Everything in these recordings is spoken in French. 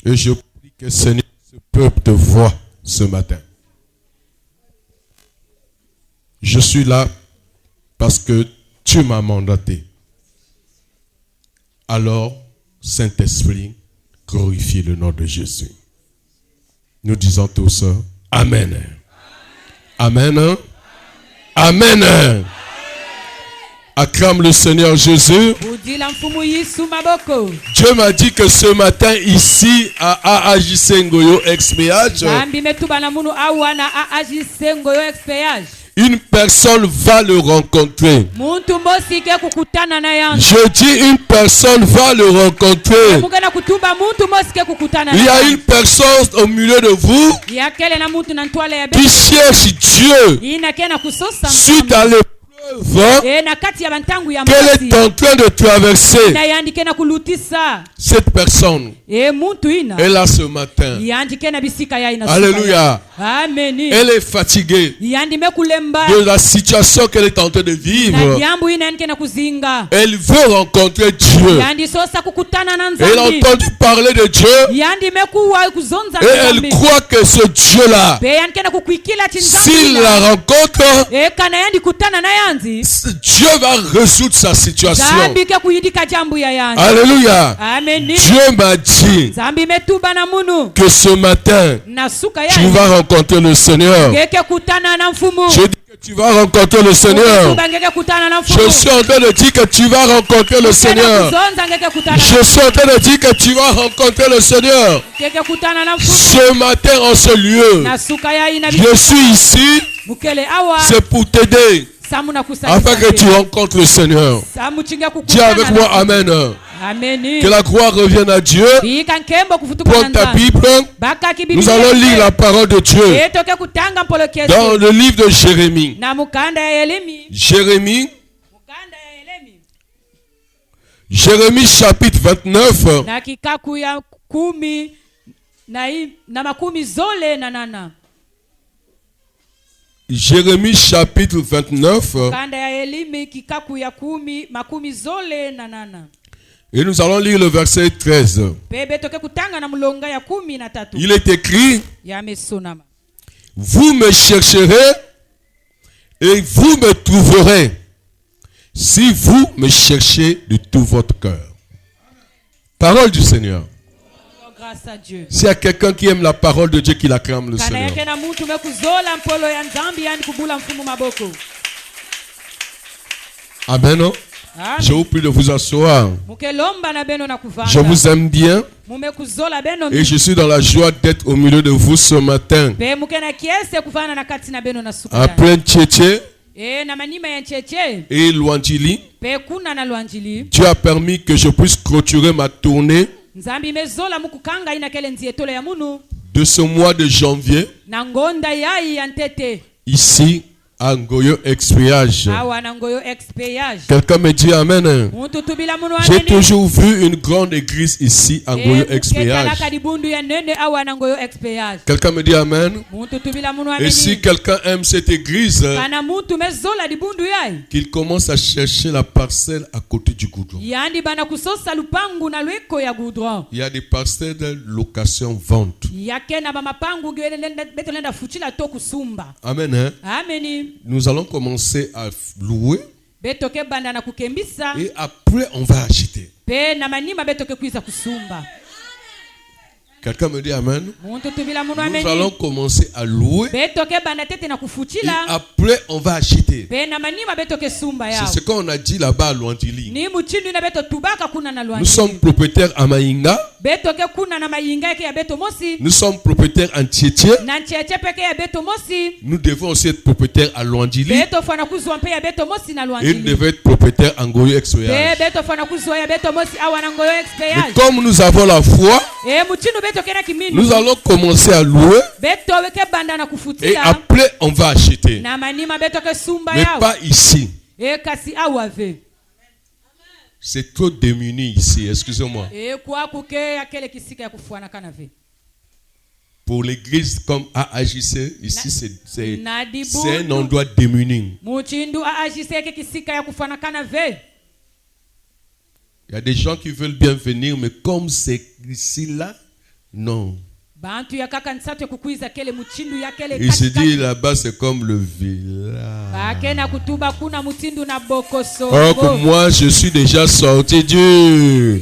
Et je prie que Seigneur, ce peuple te voit ce matin. Je suis là parce que tu m'as mandaté. Alors, Saint-Esprit, glorifie le nom de Jésus. Nous disons tous Amen. Amen. Amen. Amen. Acclame le Seigneur Jésus. Dieu m'a dit que ce matin ici à AAJC Ngoyo Expéage, une personne va le rencontrer. Je dis une personne va le rencontrer. Il y a une personne au milieu de vous qui cherche Dieu. Suite à l'épreuve qu'elle est en train de traverser, cette personne est là ce matin. Alléluia. Elle est fatiguée de la situation qu'elle est en train de vivre. Elle veut rencontrer Dieu. Elle a entendu parler de Dieu et elle croit que ce Dieu-là, s'il la rencontre, Dieu va résoudre sa situation. Alléluia. Dieu m'a dit que ce matin, tu vas rencontrer le Seigneur. Je dis que tu vas rencontrer le Seigneur. Je suis en train de dire que tu vas rencontrer le Seigneur. Je suis en train de dire que tu vas rencontrer le Seigneur. Ce matin en ce lieu, je suis ici, c'est pour t'aider afin que tu rencontres le Seigneur. Dis avec moi Amen. Que la gloire revienne à Dieu. Prends ta Bible. Nous allons lire la parole de Dieu dans le livre de Jérémie. Jérémie chapitre 29. Jérémie chapitre 29. Et nous allons lire le verset 13. Il est écrit: vous me chercherez et vous me trouverez si vous me cherchez de tout votre cœur. Parole du Seigneur. S'il y a quelqu'un qui aime la parole de Dieu, qui l'acclame le Seigneur. Amen. Je vous prie de vous asseoir. Je vous aime bien et je suis dans la joie d'être au milieu de vous ce matin. Après Tchétché et Luandjili, Dieu a permis que je puisse clôturer ma tournée de ce mois de janvier ici à Ngoyo Expéage. Quelqu'un me dit Amen. J'ai toujours vu une grande église ici à Ngoyo Expéage. Quelqu'un me dit Amen. Et si quelqu'un aime cette église, qu'il commence à chercher la parcelle à côté du goudron. Il y a des parcelles de location-vente. Amen. Hein? Nous allons commencer à louer et après on va acheter. Quelqu'un me dit Amen. Nous allons commencer à louer et après on va acheter. C'est ce qu'on a dit là-bas à Luandjili. Nous sommes propriétaires à Maïnga. Nous sommes propriétaires en Tchétché. Nous devons aussi être propriétaires à Luandjili. Et nous devons être propriétaires en Ngoyo Expéage. Et comme nous avons la foi, nous allons commencer à louer et après on va acheter. Mais pas ici. C'est trop démuni ici, excusez-moi. Pour l'église comme AAJC, ici c'est un endroit démuni. Il y a des gens qui veulent bien venir, mais comme c'est ici là, Non. Il se dit là-bas c'est comme le village. Or que moi je suis déjà sorti du.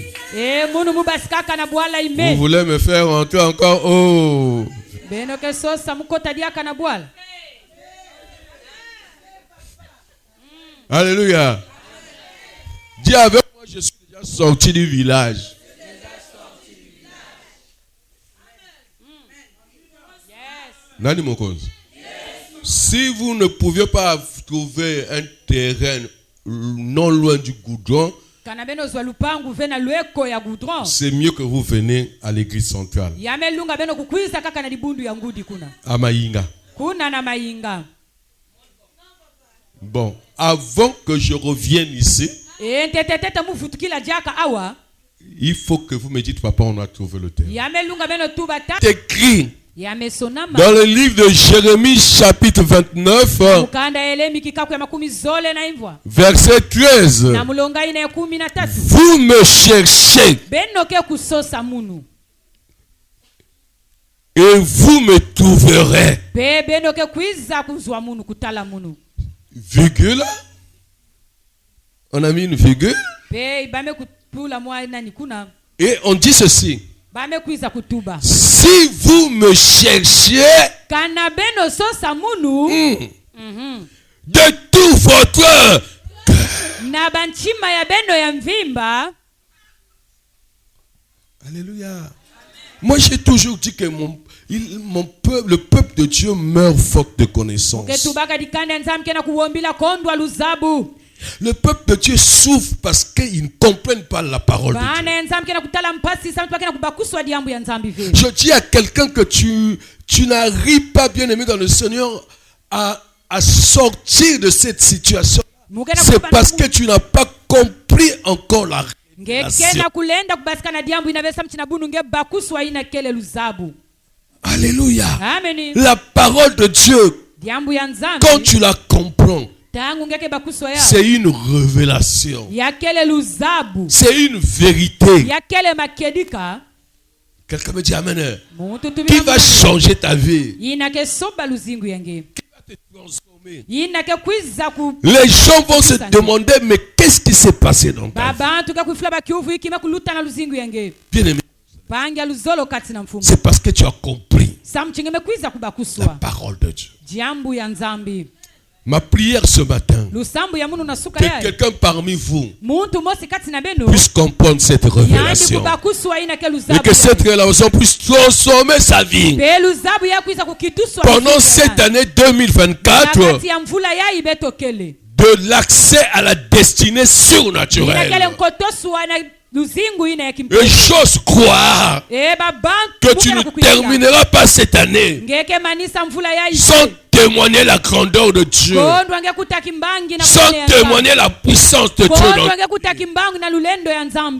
Vous voulez me faire rentrer encore? Oh. Alléluia. Dis avec moi, je suis déjà sorti du village. Nani mon cause. Si vous ne pouviez pas trouver un terrain non loin du goudron, c'est mieux que vous venez à l'église centrale. À Maïnga. Bon, avant que je revienne ici, il faut que vous me dites, papa, on a trouvé le terrain. C'est écrit dans le livre de Jérémie chapitre 29, verset 13. Vous me cherchez et vous me trouverez. Virgule. On a mis une virgule. Et on dit ceci. Si vous me cherchez de tout votre Alléluia. Moi j'ai toujours dit que mon peuple, le peuple de Dieu meurt faute de connaissance. Le peuple de Dieu souffre parce qu'ils ne comprennent pas la parole de Dieu. Je dis à quelqu'un que tu n'arrives pas, bien aimé dans le Seigneur, à sortir de cette situation. C'est parce que tu n'as pas compris encore la révélation. Alléluia. La parole de Dieu, quand tu la comprends, c'est une révélation. C'est une vérité. Quelqu'un me dit amen. Qui va changer ta vie? Qui va te transformer? Les gens vont se demander, mais qu'est-ce qui s'est passé dans ta vie? Bien aimé, c'est parce que tu as compris la parole de Dieu. Ma prière ce matin, que quelqu'un parmi vous puisse comprendre cette révélation et que cette révélation puisse transformer sa vie. Pendant cette année 2024, de l'accès à la destinée surnaturelle. Et j'ose croire que tu ne termineras pas cette année sans témoigner la grandeur de Dieu, sans témoigner la puissance de Dieu.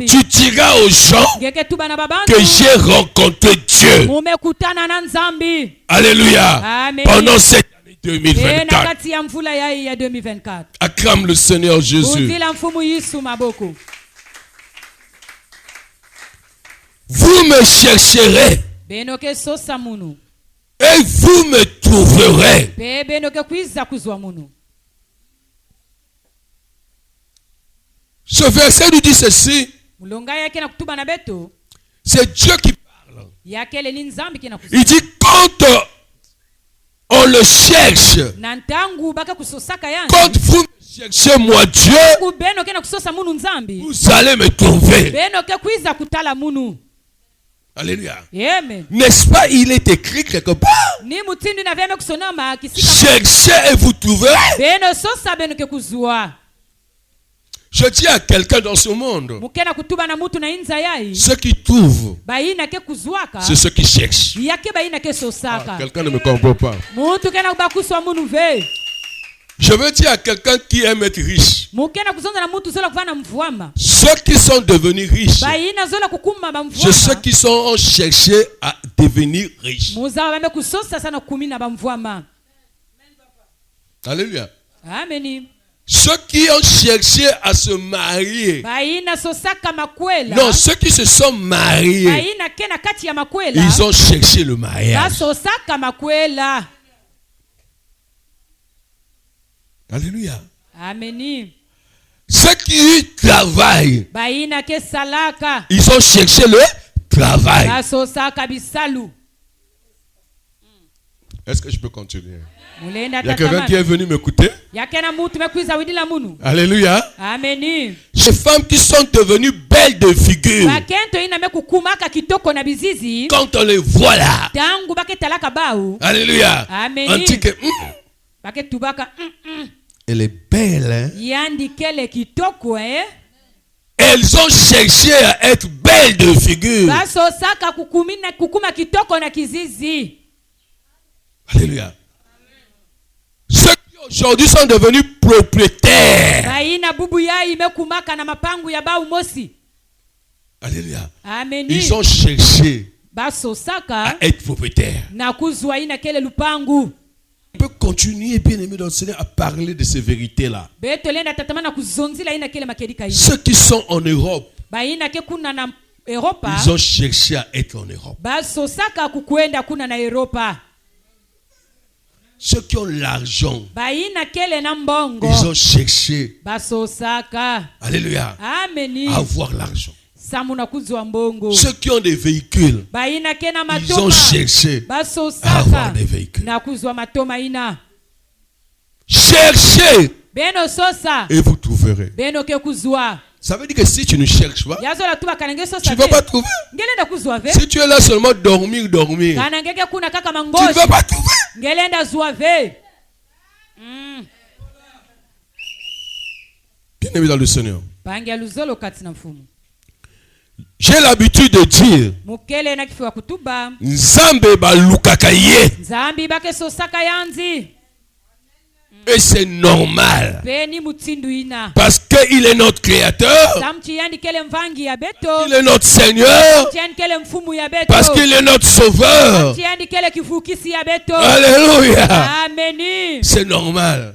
Tu diras aux gens que j'ai rencontré Dieu. Alléluia. Pendant cette année 2024. Acclame le Seigneur Jésus. Vous me chercherez et vous me trouverez. Ce verset nous dit ceci. C'est Dieu qui parle. Il dit quand on le cherche, quand vous me cherchez moi Dieu, vous allez me trouver. Alléluia. N'est-ce pas, il est écrit quelque part? Cherchez et vous trouverez. Je dis à quelqu'un dans ce monde, ceux qui trouvent, c'est ceux qui cherchent. Quelqu'un ne me comprend pas. Je veux dire à quelqu'un qui aime être riche, ceux qui sont devenus riches, c'est ceux qui sont cherchés à devenir riches. Alléluia. Amen. Ceux qui ont cherché à se marier. Non, ceux qui se sont mariés. Ils ont cherché le mariage. Alléluia. Amen. Ceux qui travaillent. Ils ont cherché le travail. Est-ce que je peux continuer? Il y a quelqu'un qui est venu m'écouter. Alléluia. Amen. Ces femmes qui sont devenues belles de figure. Quand on les voit là. Alléluia. Amen. On dit que elle est belle. Hein? Elles ont cherché à être belles de figure. Alléluia. Ceux qui aujourd'hui sont devenus propriétaires. Alléluia. Amen. Ils ont cherché à être propriétaires. On peut continuer, bien aimé dans le Seigneur, à parler de ces vérités-là. Ceux qui sont en Europe, ils ont cherché à être en Europe. Ceux qui ont l'argent, ils ont cherché, alléluia, à avoir l'argent. Ceux qui ont des véhicules, ils ont cherché à avoir des véhicules. Cherchez et vous trouverez. Ça veut dire que si tu ne cherches pas, tu ne vas pas trouver. Si tu es là seulement dormir, tu ne vas pas trouver. Bien aimé dans le Seigneur, j'ai l'habitude de dire Nzambe balukaka ye. Et c'est normal. Parce qu'il est notre créateur. Il est notre Seigneur. Parce qu'il est notre sauveur. Alléluia. Amen. C'est normal.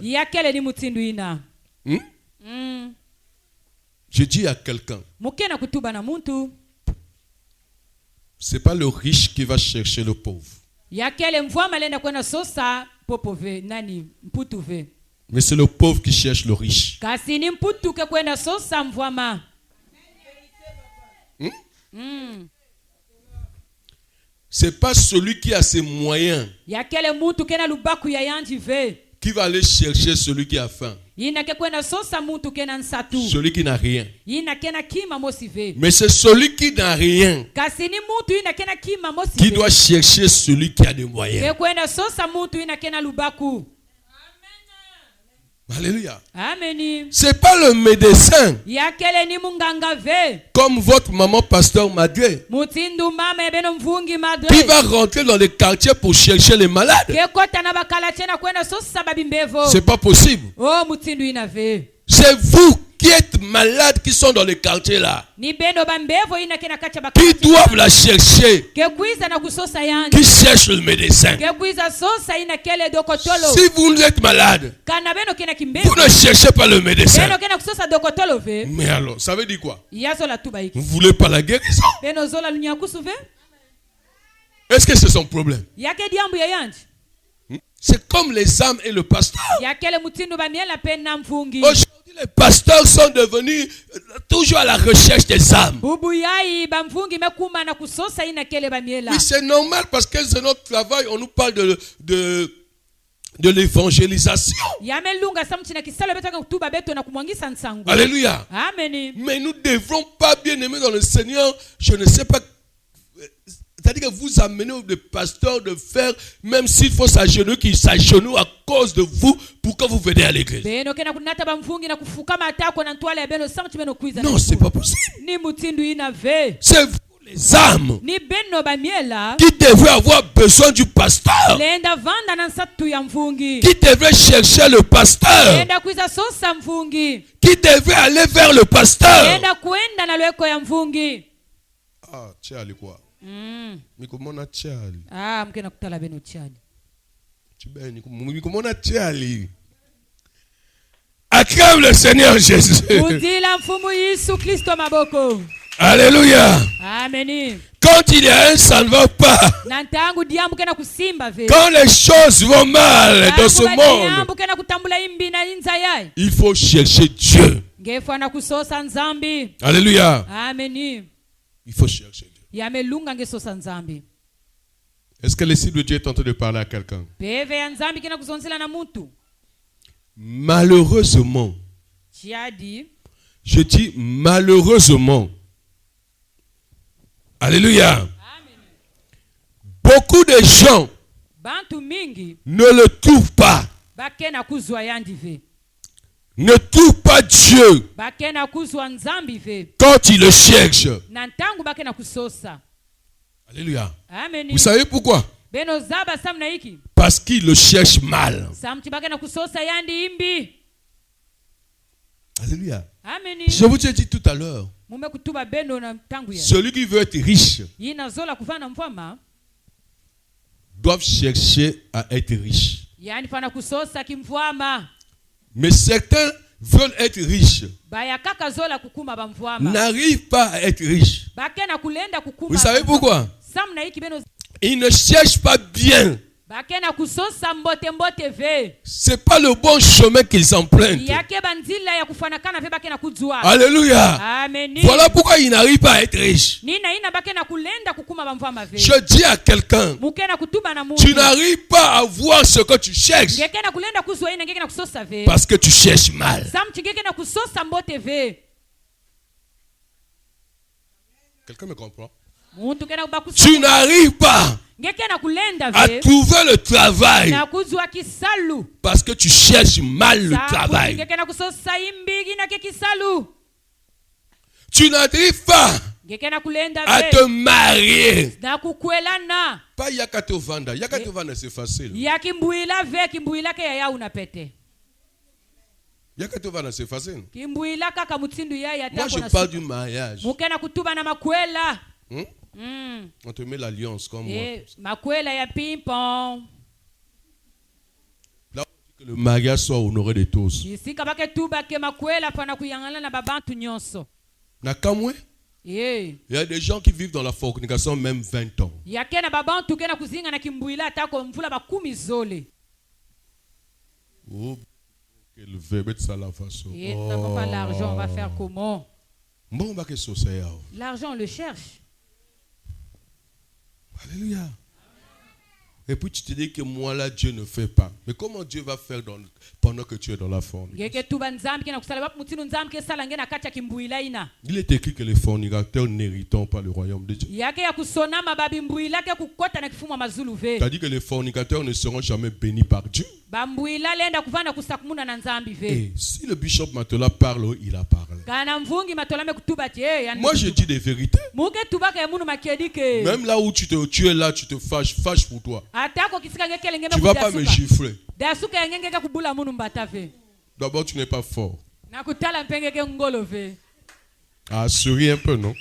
Je dis à quelqu'un, c'est pas le riche qui va chercher le pauvre. Mais c'est le pauvre qui cherche le riche. C'est pas celui qui a ses moyens qui va aller chercher celui qui a faim. Celui qui n'a rien. Mais c'est celui qui n'a rien qui doit chercher celui qui a des moyens. Alléluia. Amen. C'est pas le médecin. Comme votre maman pasteur Madre, qui va rentrer dans les quartiers pour chercher les malades. C'est pas possible. C'est vous qui êtes malades qui sont dans les quartiers là, qui doivent la chercher, qui cherchent le médecin. Si vous êtes malade, vous ne cherchez pas le médecin. Mais alors, ça veut dire quoi? Vous voulez pas la guérison? Est-ce que c'est son problème? C'est comme les âmes et le pasteur. Aujourd'hui, les pasteurs sont devenus toujours à la recherche des âmes. Oui, c'est normal parce que c'est notre travail. On nous parle de l'évangélisation. Alléluia. Amen. Mais nous ne devrons pas, bien aimer dans le Seigneur, je ne sais pas. C'est-à-dire que vous amenez le pasteur de faire, même s'il faut s'agenouiller à cause de vous, pour que vous venez à l'église. Non, c'est pas possible. C'est vous les âmes qui devraient avoir besoin du pasteur, qui devraient chercher le pasteur, qui devraient aller vers le pasteur. Ah, tu es allé quoi? Mikomona chali. Mkena kutala beno chali. Mikomona chali. Acclame le Seigneur Jésus. Alléluia. Amen. Quand il y a un, ça ne va pas. Quand les choses vont mal dans ce monde, il faut chercher Dieu. Alléluia. Amen. Il faut chercher Dieu. Est-ce que l'Esprit de Dieu est en train de parler à quelqu'un? Malheureusement, je dis malheureusement, alléluia, amen. Beaucoup de gens ne le trouvent pas, ne trouvent pas Dieu quand ils le cherchent. Alléluia. Amen. Vous savez pourquoi? Parce qu'ils le cherchent mal. Alléluia. Amen. Je vous ai dit tout à l'heure, celui qui veut être riche doit chercher à être riche. Mais certains veulent être riches, n'arrivent pas à être riches. Vous savez pourquoi? Ils ne cherchent pas bien. C'est pas le bon chemin qu'ils empruntent. Alléluia. Amen. Voilà pourquoi ils n'arrivent pas à être riches. Je dis à quelqu'un, tu n'arrives pas à voir ce que tu cherches parce que tu cherches mal. Quelqu'un me comprend? Tu n'arrives pas à trouver le travail parce que tu cherches mal le travail. Tu n'arrives pas à te marier. Pas Yakatovanda. Yakatovanda, c'est facile. Yakatovanda, c'est facile. Moi, je parle du mariage. On te met l'alliance comme moi. Là, que le mariage soit honoré de tous. Il y a des gens qui vivent dans la fornication même 20 ans. Oh, quel veut mettre ça à la façon. L'argent, on va faire comment? L'argent, on le cherche. Alléluia. Et puis tu te dis que moi là, Dieu ne fait pas. Mais comment Dieu va faire pendant que tu es dans la fornication? Il est écrit que les fornicateurs n'héritent pas le royaume de Dieu. Tu as dit que les fornicateurs ne seront jamais bénis par Dieu. Et si le bishop Matola parle, il a parlé. Moi je dis des vérités. Même là où tu es là, tu te fâches pour toi. Tu ne vas pas me gifler. D'abord, tu n'es pas fort. Ah, souris un peu, non?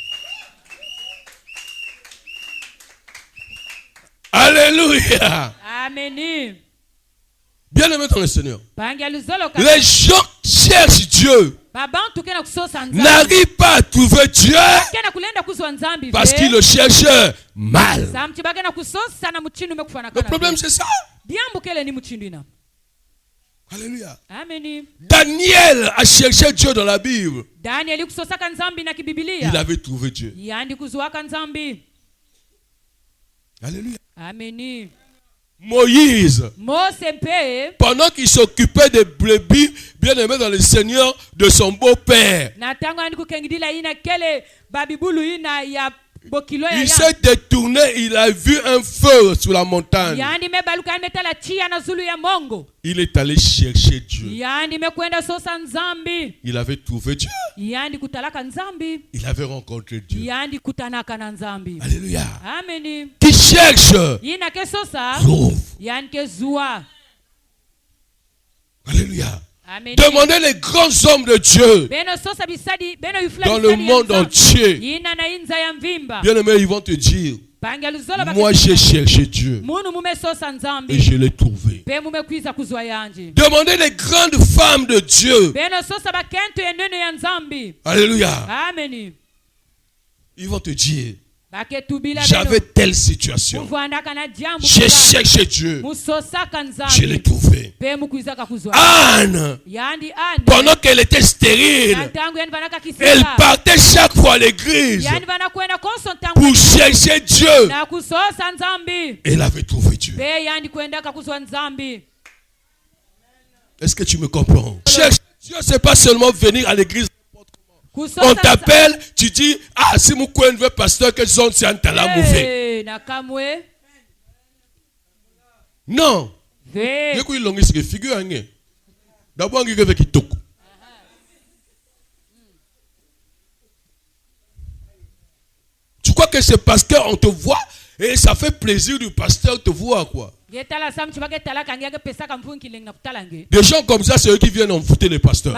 Alléluia. Amen. Bien aimé dans le Seigneur. Les gens cherchent Dieu. N'arrivent pas à trouver Dieu parce qu'ils le cherchent mal. Le problème c'est ça. Alléluia. Amen. Daniel a cherché Dieu dans la Bible. Il avait trouvé Dieu. Alléluia. Amen. Moïse, pendant qu'il s'occupait des brebis, bien aimé dans le Seigneur, de son beau-père, il s'est détourné, il a vu un feu sur la montagne. Il est allé chercher Dieu. Il avait trouvé Dieu. Il avait rencontré Dieu. Alléluia. Amen. Qui cherche trouve. Alléluia. Amen. Demandez les grands hommes de Dieu dans le monde entier. Bien aimé, ils vont te dire Moi j'ai cherché Dieu et je l'ai trouvé. Demandez les grandes femmes de Dieu. Alléluia. Ils vont te dire, j'avais telle situation. J'ai cherché Dieu. Je l'ai trouvé. Anne, pendant qu'elle était stérile, elle partait chaque fois à l'église pour chercher Dieu. Elle avait trouvé Dieu. Est-ce que tu me comprends? Chercher Dieu, ce n'est pas seulement venir à l'église. On t'appelle, tu dis, ah, si mon coin veut pasteur, que sont c'est un talent mauvais. Non. D'abord, il y a tu crois que c'est parce qu'on te voit et ça fait plaisir du pasteur de te voir, quoi. Des gens comme ça, c'est eux qui viennent envoûter les pasteurs.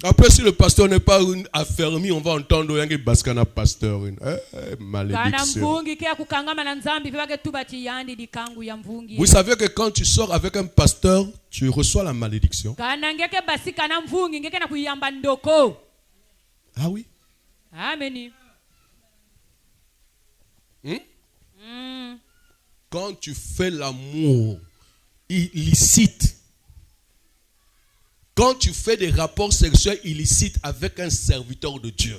Après, si le pasteur n'est pas affermi, on va entendre un baskana pasteur. Malédiction. Vous savez que quand tu sors avec un pasteur, tu reçois la malédiction. Ah oui? Amen. Quand tu fais l'amour illicite, quand tu fais des rapports sexuels illicites avec un serviteur de Dieu,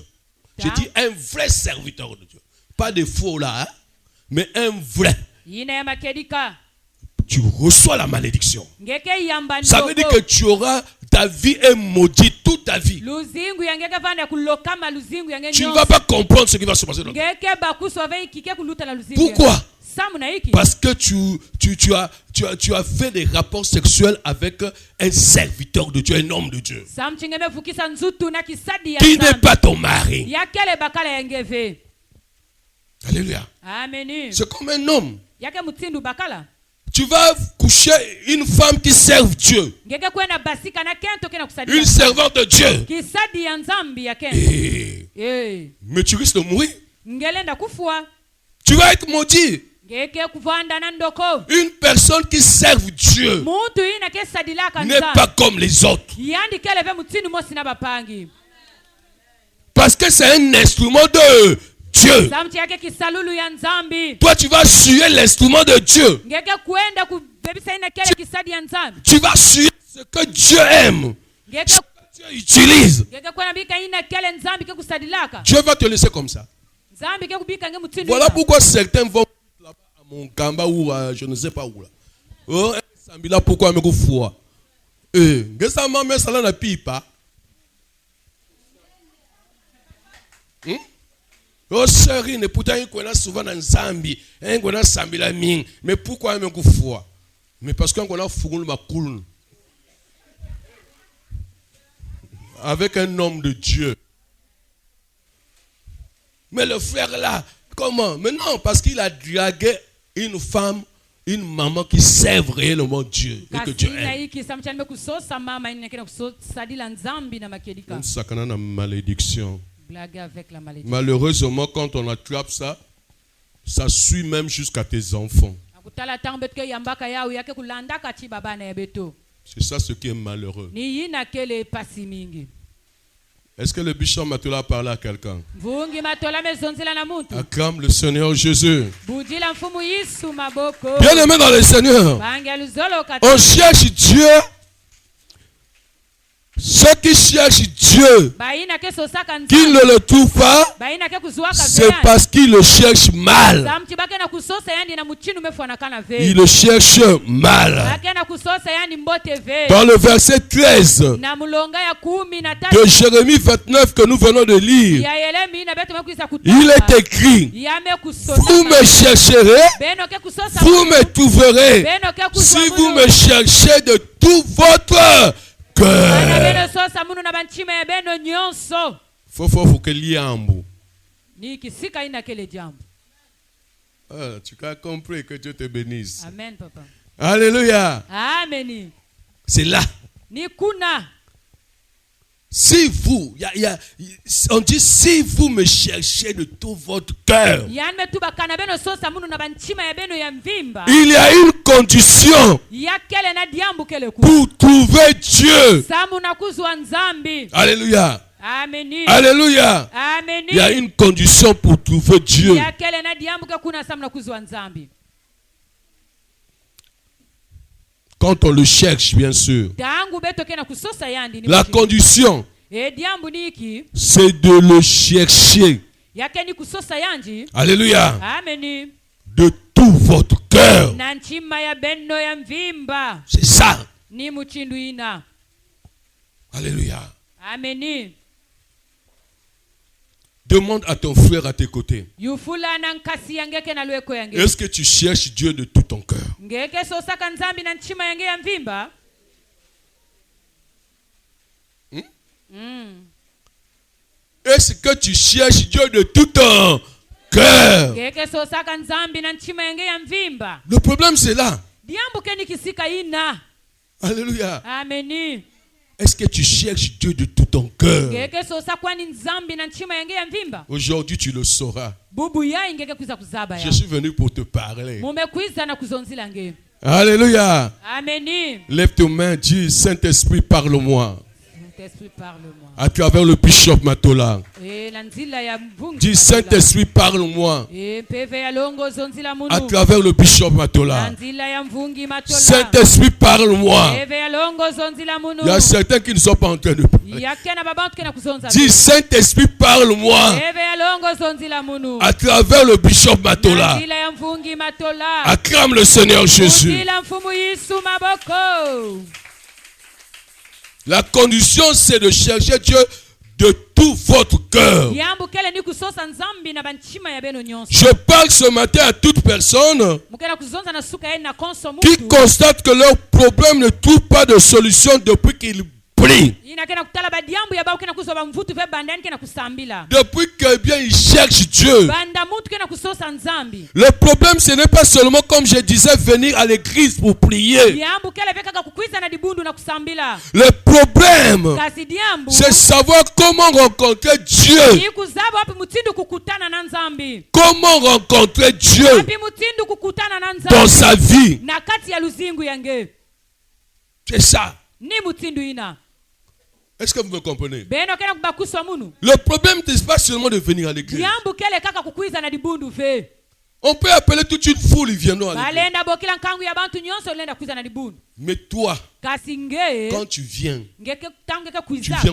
je dis un vrai serviteur de Dieu, pas des faux là, hein, mais un vrai, tu reçois la malédiction. Ça veut dire que tu auras, ta vie est maudite toute ta vie. Tu ne vas pas comprendre ce qui va se passer dans ta vie. Pourquoi? Parce que tu as fait des rapports sexuels avec un serviteur de Dieu, un homme de Dieu, qui n'est pas ton mari. Alléluia. C'est comme un homme. Tu vas coucher une femme qui serve Dieu, une servante de Dieu, mais tu risques de mourir. Tu vas être maudit. Une personne qui sert Dieu n'est pas comme les autres. Parce que c'est un instrument de Dieu. Toi, tu vas suivre l'instrument de Dieu. Tu vas suivre ce que Dieu aime, ce que Dieu utilise. Dieu va te laisser comme ça. Voilà pourquoi certains vont là-bas à Monkamba ou à je ne sais pas où là. Oh, Sambila pourquoi me foi. Ça m'a mis ça là na pipa. Oh chérie, ne pourtant il connaît souvent dans Zambie, il connaît Sambila ming, mais pourquoi me foi? Mais parce qu'on connaît fougoul ma cool. Avec un homme de Dieu. Mais le frère là, comment? Mais non, parce qu'il a dragué une femme, une maman qui sert réellement Dieu et que Dieu aime. Une sakana na malédiction. Malheureusement, quand on attrape ça, ça suit même jusqu'à tes enfants. C'est ça ce qui est malheureux. Est-ce que le bishop Matola a parlé à quelqu'un? Acclame le Seigneur Jésus. Bien aimé dans le Seigneur, on cherche Dieu. Ceux qui cherchent Dieu, qu'ils ne le trouvent pas, c'est parce qu'ils le cherchent mal. Ils le cherchent mal. Dans le verset 13 de Jérémie 29 que nous venons de lire, il est écrit: vous me chercherez, vous me trouverez, si vous me cherchez de tout votre faut que liambo. Tu as compris, que Dieu te bénisse. Amen, papa. Alléluia. Amen. C'est là. Si vous, on dit si vous me cherchez de tout votre cœur, il y a une condition pour trouver Dieu. Alléluia. Amen. Alléluia. Amen. Il y a une condition pour trouver Dieu. Quand on le cherche, bien sûr. La condition, c'est de le chercher. Alléluia. Amen. De tout votre cœur. C'est ça. Alléluia. Amen. Demande à ton frère à tes côtés. Est-ce que tu cherches Dieu de tout ton cœur? Est-ce que tu cherches Dieu de tout ton cœur? Le problème c'est là. Alléluia. Amen. Est-ce que tu cherches Dieu de tout ton cœur? Aujourd'hui, tu le sauras. Je suis venu pour te parler. Alléluia. Amen. Lève tes mains, dis Saint-Esprit, parle-moi. Saint-Esprit, parle-moi. À travers le bishop Matola. Dis Saint-Esprit, parle-moi. À travers le bishop Matola. Saint-Esprit, parle-moi. Il y a certains qui ne sont pas en train de prier. Dis Saint-Esprit, parle-moi. À travers le bishop Matola. Acclame le Seigneur Jésus. La condition, c'est de chercher Dieu de tout votre cœur. Je parle ce matin à toute personne qui constate que leur problème ne trouve pas de solution depuis qu'ils prient. Depuis que bien ils cherchent Dieu. Le problème, ce n'est pas seulement, comme je disais, venir à l'église pour prier. Le problème, c'est savoir comment rencontrer Dieu. Comment rencontrer Dieu dans sa vie. C'est ça. Est-ce que vous me comprenez? Le problème n'est pas seulement de venir à l'église. On peut appeler toute une foule, ils viendront à l'église. Mais toi, quand tu viens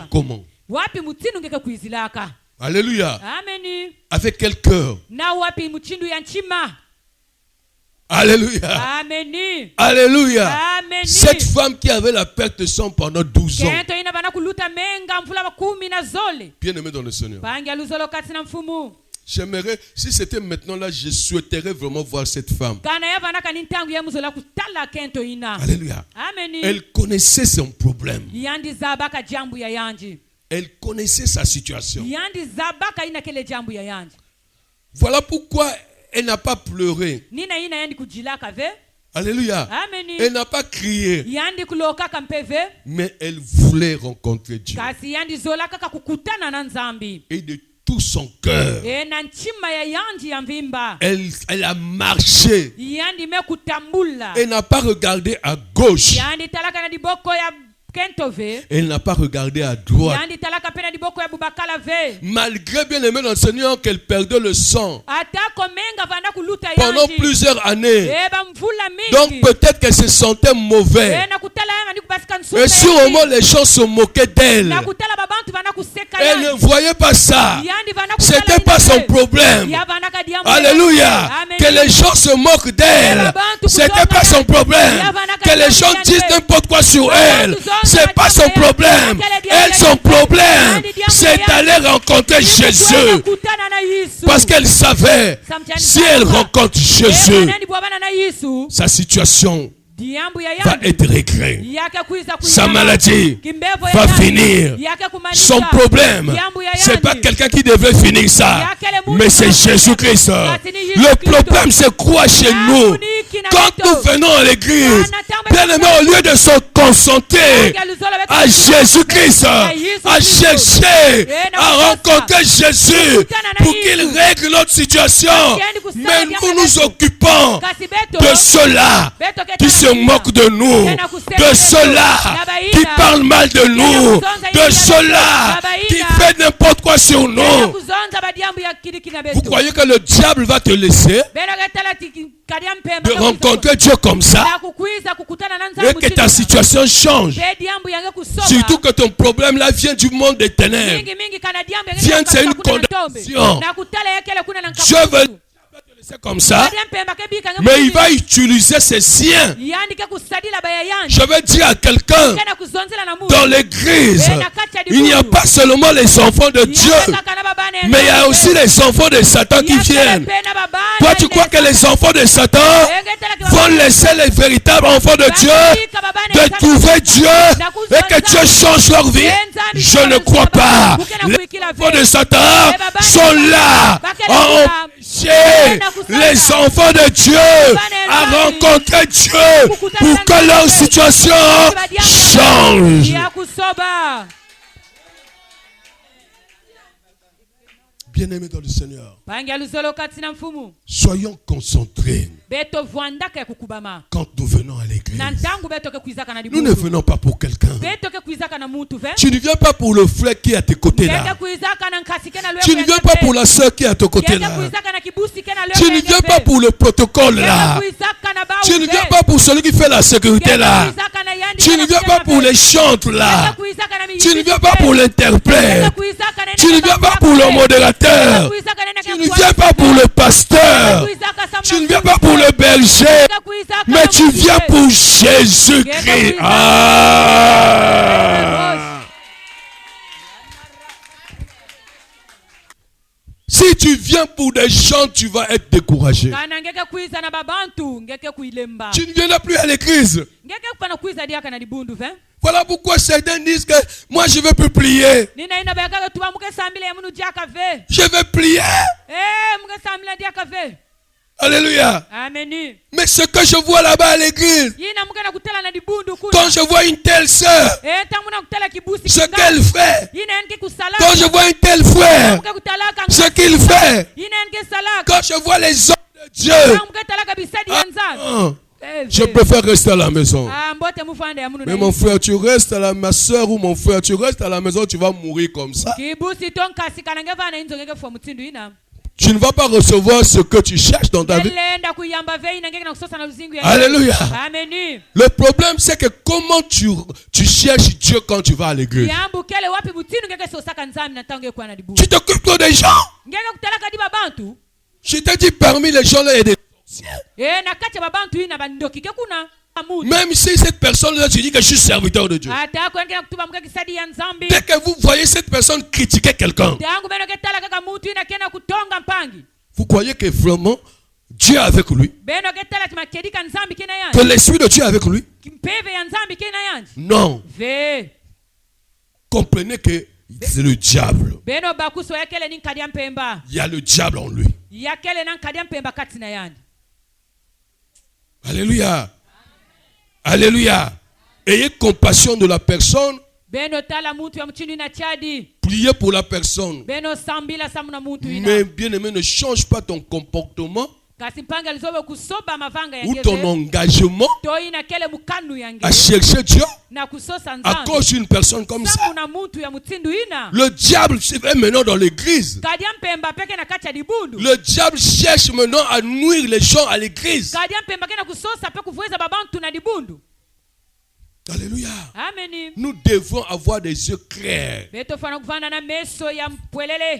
comment? Alléluia. Amen. Avec quel cœur? Alléluia. Amen. Alléluia. Amen. Cette femme qui avait la perte de sang pendant 12 ans. Bien-aimé dans le Seigneur. J'aimerais, si c'était maintenant là, je souhaiterais vraiment voir cette femme. Alléluia. Amen. Elle connaissait son problème. Elle connaissait sa situation. Voilà pourquoi elle n'a pas pleuré. Alléluia. Amen. Elle n'a pas crié. Mais elle voulait rencontrer Dieu. Et de tout son cœur. Elle a marché. Elle n'a pas regardé à gauche. Elle n'a pas regardé à droite. Malgré, bien aimé dans le Seigneur, qu'elle perdait le sang pendant plusieurs années. Donc peut-être qu'elle se sentait mauvaise. Et sur le moment, les gens se moquaient d'elle. Elle ne voyait pas ça. C'était pas son problème. Alléluia. Que les gens se moquent d'elle. C'était pas son problème. Que les gens disent n'importe quoi sur elle. C'est pas son problème. Elle, son problème, c'est d'aller rencontrer Jésus. Parce qu'elle savait, si elle rencontre Jésus, sa situation va être réglée. Sa maladie va finir. Son problème, c'est pas quelqu'un qui devait finir ça, mais c'est Jésus-Christ. Le problème, c'est quoi chez nous? Quand nous venons à l'église, bien aimé, au lieu de se concentrer à Jésus-Christ, à chercher, à rencontrer Jésus pour qu'il règle notre situation, mais nous nous occupons de ceux-là qui se moquent de nous, de ceux-là qui parlent mal de nous, de ceux-là qui font n'importe quoi sur nous. Vous croyez que le diable va te laisser de rencontrer Dieu comme ça et que ta situation change? Surtout que ton problème là vient du monde des ténèbres, vient de une condamnation. Dieu veut c'est comme ça, mais il va utiliser ses siens. Je vais dire à quelqu'un, dans l'église, il n'y a pas seulement les enfants de Dieu, mais il y a aussi les enfants de Satan qui viennent. Toi, tu crois que les enfants de Satan vont laisser les véritables enfants de Dieu de trouver Dieu et que Dieu change leur vie? Je ne crois pas. Les enfants de Satan sont là à empêcher les enfants de Dieu à rencontrer Dieu pour que leur situation change. Bien-aimés dans le Seigneur, soyons concentrés quand nous venons à l'église. Nous ne venons pas pour quelqu'un. Tu ne viens pas pour le frère qui est à tes côtés là. Tu ne viens pas pour la soeur qui est à tes côtés là. Tu ne viens pas pour le protocole là. Tu ne viens pas pour celui qui fait la sécurité là. Tu ne viens pas pour les chantres là. Tu ne viens pas pour l'interprète. Tu ne viens pas pour le modérateur. Tu ne viens pas pour le pasteur. Tu ne viens pas pour le berger. Mais tu viens pour Jésus-Christ. Si tu viens pour des gens, tu vas être découragé. Tu ne viendras plus à l'église. Voilà pourquoi certains disent que moi je ne veux plus prier. Je veux prier. Alléluia. Mais ce que je vois là-bas à l'église, quand je vois une telle sœur, ce qu'elle fait, quand je vois une telle frère, ce qu'il fait, quand je vois les hommes de Dieu, je préfère rester à la maison. Mais mon frère, tu restes à la maison, ma soeur ou mon frère, tu restes à la maison, tu vas mourir comme ça. Tu ne vas pas recevoir ce que tu cherches dans ta vie. Alléluia. Le problème, c'est que comment tu cherches Dieu quand tu vas à l'église. Tu t'occupes toi des gens. Je t'ai dit, parmi les gens là, il y a des même si cette personne-là, tu dis que je suis serviteur de Dieu. Dès que vous voyez cette personne critiquer quelqu'un, vous croyez que vraiment Dieu est avec lui? Que l'Esprit de Dieu est avec lui? Non. Comprenez que c'est le diable. Il y a le diable en lui. Alléluia. Alléluia. Ayez compassion de la personne. Priez pour la personne. Mais bien aimé, ne change pas ton comportement ou ton engagement à chercher Dieu à cause d'une personne comme ça. Le diable se fait maintenant dans l'église. Le diable cherche maintenant à nuire les gens à l'église. Alléluia. Nous devons avoir des yeux clairs.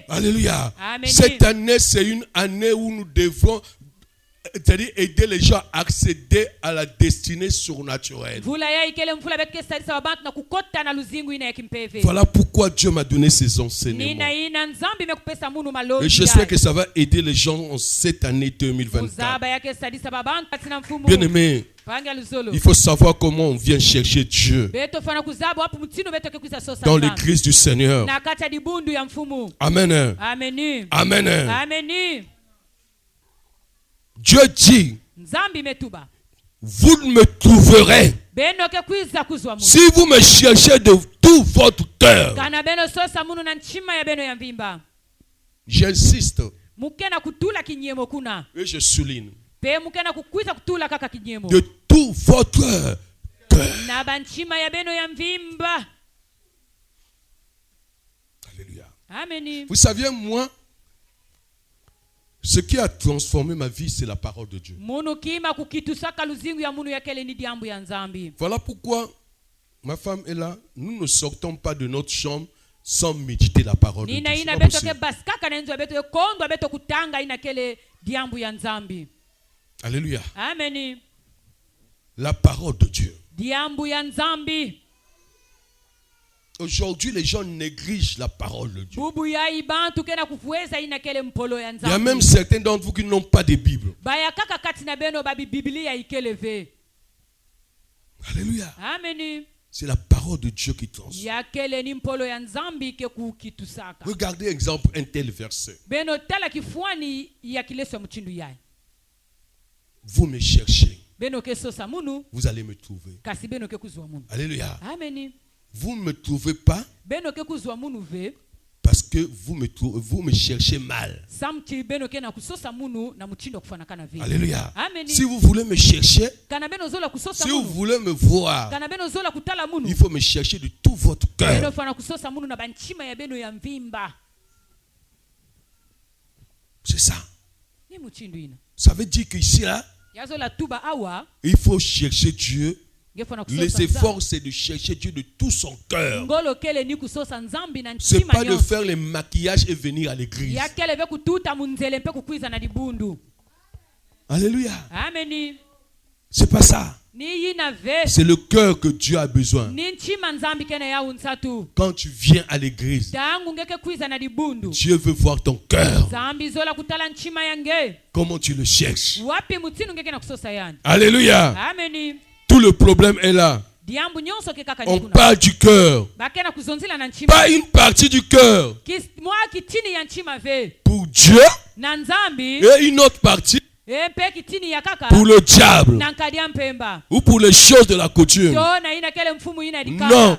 Alléluia. Cette année, c'est une année où nous devons c'est-à-dire aider les gens à accéder à la destinée surnaturelle. Voilà pourquoi Dieu m'a donné ces enseignements. Et j'espère que ça va aider les gens en cette année 2024. Bien aimé, il faut savoir comment on vient chercher Dieu dans l'église du Seigneur. Amen. Amen. Amen. Dieu dit, vous me trouverez si vous me cherchez de tout votre cœur. J'insiste et je souligne de tout votre cœur. Alléluia. Amen. Vous saviez, moi, ce qui a transformé ma vie, c'est la parole de Dieu. Voilà pourquoi ma femme est là. Nous ne sortons pas de notre chambre sans méditer la parole de Dieu. Alléluia. Amen. La parole de Dieu. Aujourd'hui, les gens négligent la parole de Dieu. Il y a même certains d'entre vous qui n'ont pas de Bible. Alléluia. Amen. C'est la parole de Dieu qui transforme. Regardez exemple un tel verset. Vous me cherchez. Vous allez me trouver. Alléluia. Amen. Vous ne me trouvez pas parce que vous me cherchez mal. Alléluia. Amen. Si vous voulez me chercher, si vous voulez me voir, il faut me chercher de tout votre cœur. C'est ça. Ça veut dire qu'ici, là, il faut chercher Dieu. Les efforts, c'est de chercher Dieu de tout son cœur. C'est pas de faire les maquillages et venir à l'église. Alléluia. Amen. C'est pas ça. C'est le cœur que Dieu a besoin. Quand tu viens à l'église, Dieu veut voir ton cœur. Comment tu le cherches. Alléluia. Amen. Tout le problème est là. On parle du cœur. Pas une partie du cœur. Pour Dieu. Et une autre partie pour le diable. Ou pour les choses de la coutume. Non.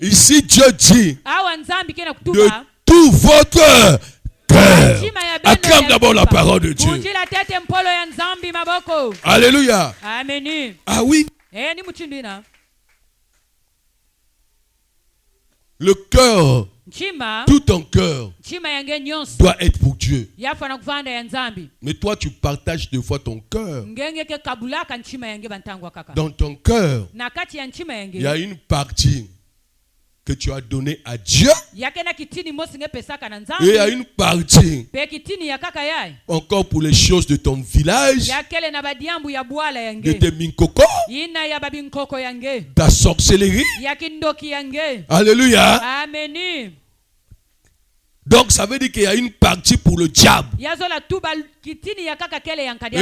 Ici Dieu dit de tout votre cœur. Acclame d'abord la parole de Dieu. Alléluia. Amen. Ah oui. Le cœur, tout ton cœur doit être pour Dieu. Mais toi, tu partages deux fois ton cœur. Dans ton cœur, il y a une partie que tu as donnée à Dieu. Et il y a une partie encore pour les choses de ton village, de tes minkoko, ta sorcellerie. Alléluia. Amen. Donc ça veut dire qu'il y a une partie pour le diable et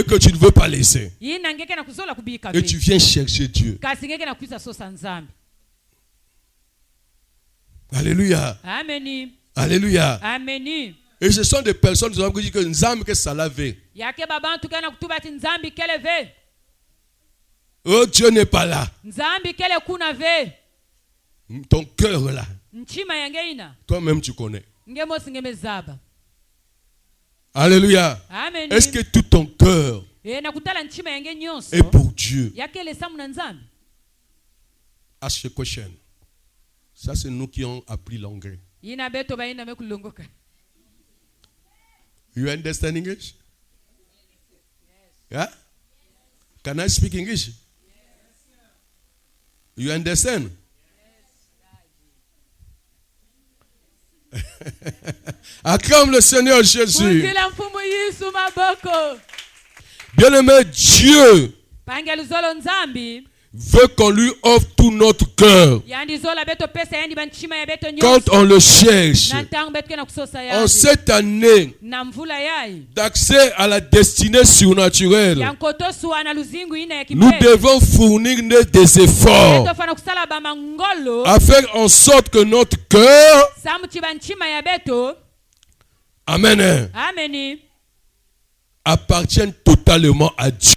que tu ne veux pas laisser. Et tu viens chercher Dieu. Alléluia. Amen. Alléluia. Amen. Et ce sont des personnes qui disent que Nzambe que ça lavé. Oh, Dieu n'est pas là. Ton cœur là. Toi-même tu connais. Alléluia. Amen. Est-ce que tout ton cœur est pour Dieu? Ask a question. Ça, c'est nous qui avons appris l'anglais. You understand English? Yeah? Can I speak English? You understand? Acclame le Seigneur Jésus. Bien-aimé, Dieu veut qu'on lui offre tout notre cœur. Quand on le cherche, en cette année d'accès à la destinée surnaturelle, nous devons fournir des efforts à faire en sorte que notre cœur, amen, appartienne totalement à Dieu.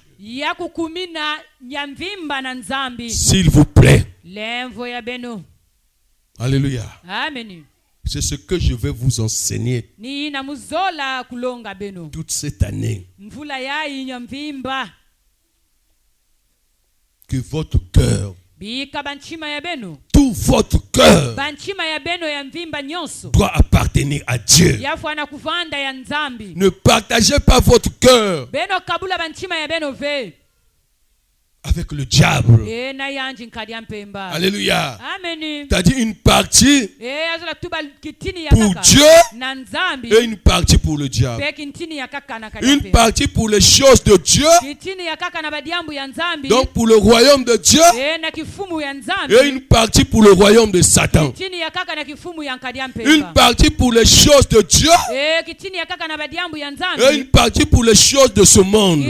S'il vous plaît. Alléluia. Amen. C'est ce que je vais vous enseigner toute cette année. Que votre cœur, tout votre cœur, doit appartenir à Dieu. Ne partagez pas votre cœur avec le diable. Alléluia. T'as dit une partie pour Dieu et une partie pour le diable. Une partie pour les choses de Dieu, donc pour le royaume de Dieu, et une partie pour le royaume de Satan. Une partie pour les choses de Dieu et une partie pour les choses de ce monde.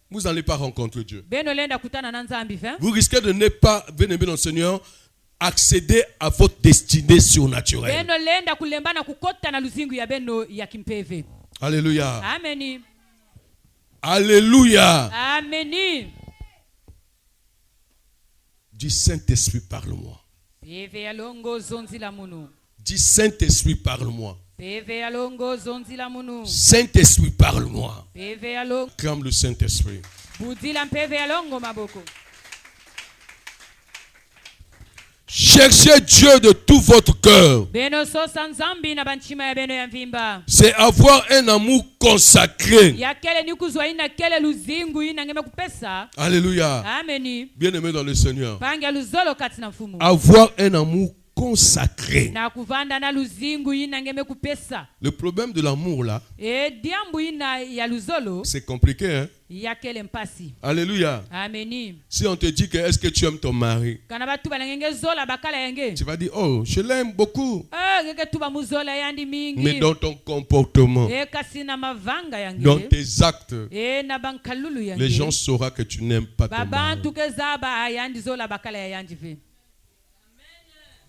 Vous n'allez pas rencontrer Dieu. Vous risquez de ne pas, bien-aimé dans le Seigneur, accéder à votre destinée surnaturelle. Alléluia. Amen. Alléluia. Amen. Dis Saint-Esprit, parle-moi. Dis Saint-Esprit, parle-moi. Saint-Esprit, parle-moi. Clame le Saint-Esprit. Cherchez Dieu de tout votre cœur. C'est avoir un amour consacré. Alléluia. Bien-aimé dans le Seigneur. Avoir un amour consacré. Le problème de l'amour là, c'est compliqué, hein? Alléluia. Si on te dit que est-ce que tu aimes ton mari, tu vas dire oh je l'aime beaucoup, mais dans ton comportement, dans tes actes, les gens sauront que tu n'aimes pas ton mari.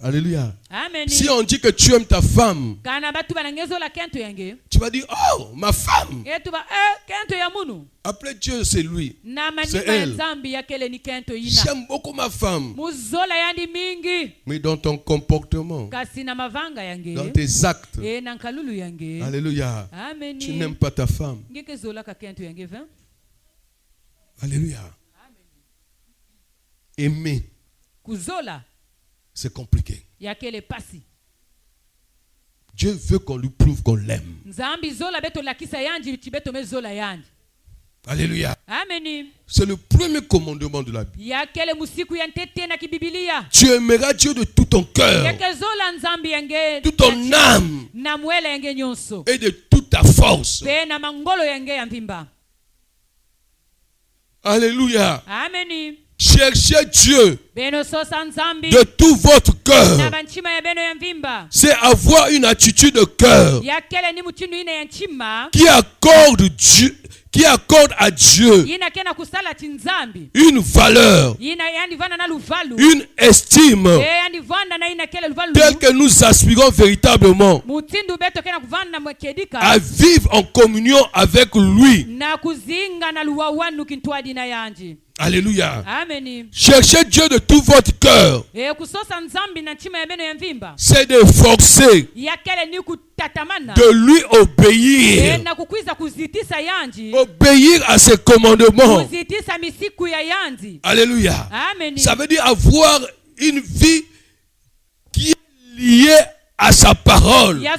Alléluia. Amen. Si on dit que tu aimes ta femme, tu vas dire oh ma femme. Après Dieu c'est lui, c'est elle. J'aime beaucoup ma femme. Mais dans ton comportement, dans tes actes, alléluia, Amen. Tu n'aimes pas ta femme. Alléluia. Aimer, c'est compliqué. Dieu veut qu'on lui prouve qu'on l'aime. Alléluia. Amen. C'est le premier commandement de la Bible. Tu aimeras Dieu de tout ton cœur, toute ton âme et de toute ta force. Alléluia. Amen. Cherchez Dieu de tout votre cœur. C'est avoir une attitude de cœur qui accorde à Dieu une valeur, une estime telle que nous aspirons véritablement à vivre en communion avec lui. Alléluia. Amen. Cherchez Dieu de tout votre cœur. C'est de forcer, de lui obéir. Obéir à ses commandements. Alléluia. Amen. Ça veut dire avoir une vie qui est liée à sa parole, à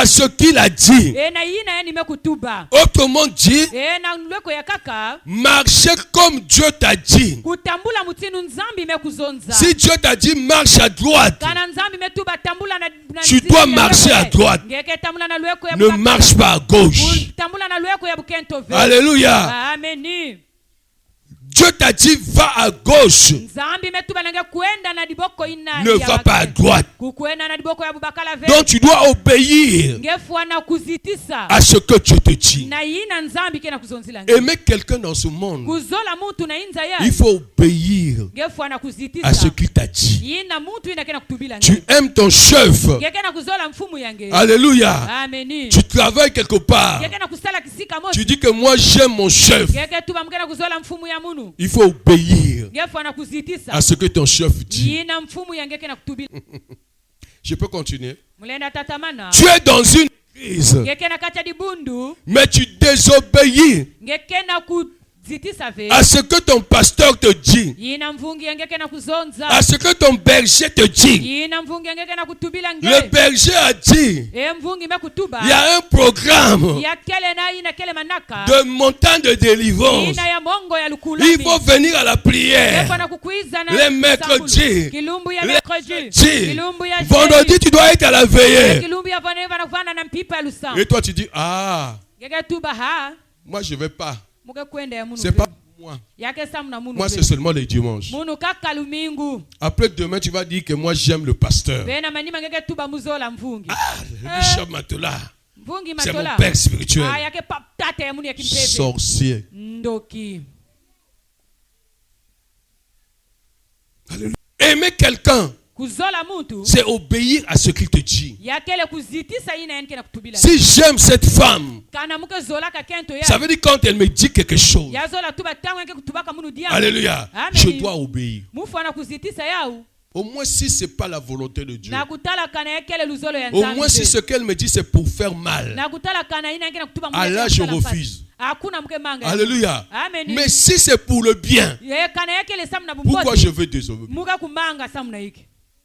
ce qu'il a dit. Autrement dit, marcher comme Dieu t'a dit. Si Dieu t'a dit marche à droite, tu dois marcher à droite. Ne marche pas à gauche. Alléluia. Amen. Dieu t'a dit va à gauche, ne va pas à droite. Donc tu dois obéir à ce que Dieu te dit. Aimer quelqu'un dans ce monde, il faut obéir à ce qu'il t'a dit. Tu aimes ton chef. Alléluia. Tu travailles quelque part. Tu dis que moi j'aime mon chef. Il faut obéir à ce que ton chef dit. Je peux continuer. Tu es dans une église, mais tu désobéis à ce que ton pasteur te dit, à ce que ton berger te dit. Le berger a dit, il y a un programme de montagne de délivrance. Il faut venir à la prière les mercredis, vendredi tu dois être à la veillée. Et toi tu dis, ah, moi je ne vais pas. C'est pas moi. Moi, c'est seulement les dimanches. Après demain, tu vas dire que moi, j'aime le pasteur. Ah, le bishop Matola, c'est mon père spirituel. Sorcier. Alléluia. Aimer quelqu'un, c'est obéir à ce qu'il te dit. Si j'aime cette femme, ça veut dire quand elle me dit quelque chose, alléluia, je dois obéir. Au moins si ce n'est pas la volonté de Dieu. Au moins si ce qu'elle me dit c'est pour faire mal. Allah, je refuse. Alléluia. Mais si c'est pour le bien, pourquoi je veux désobéir?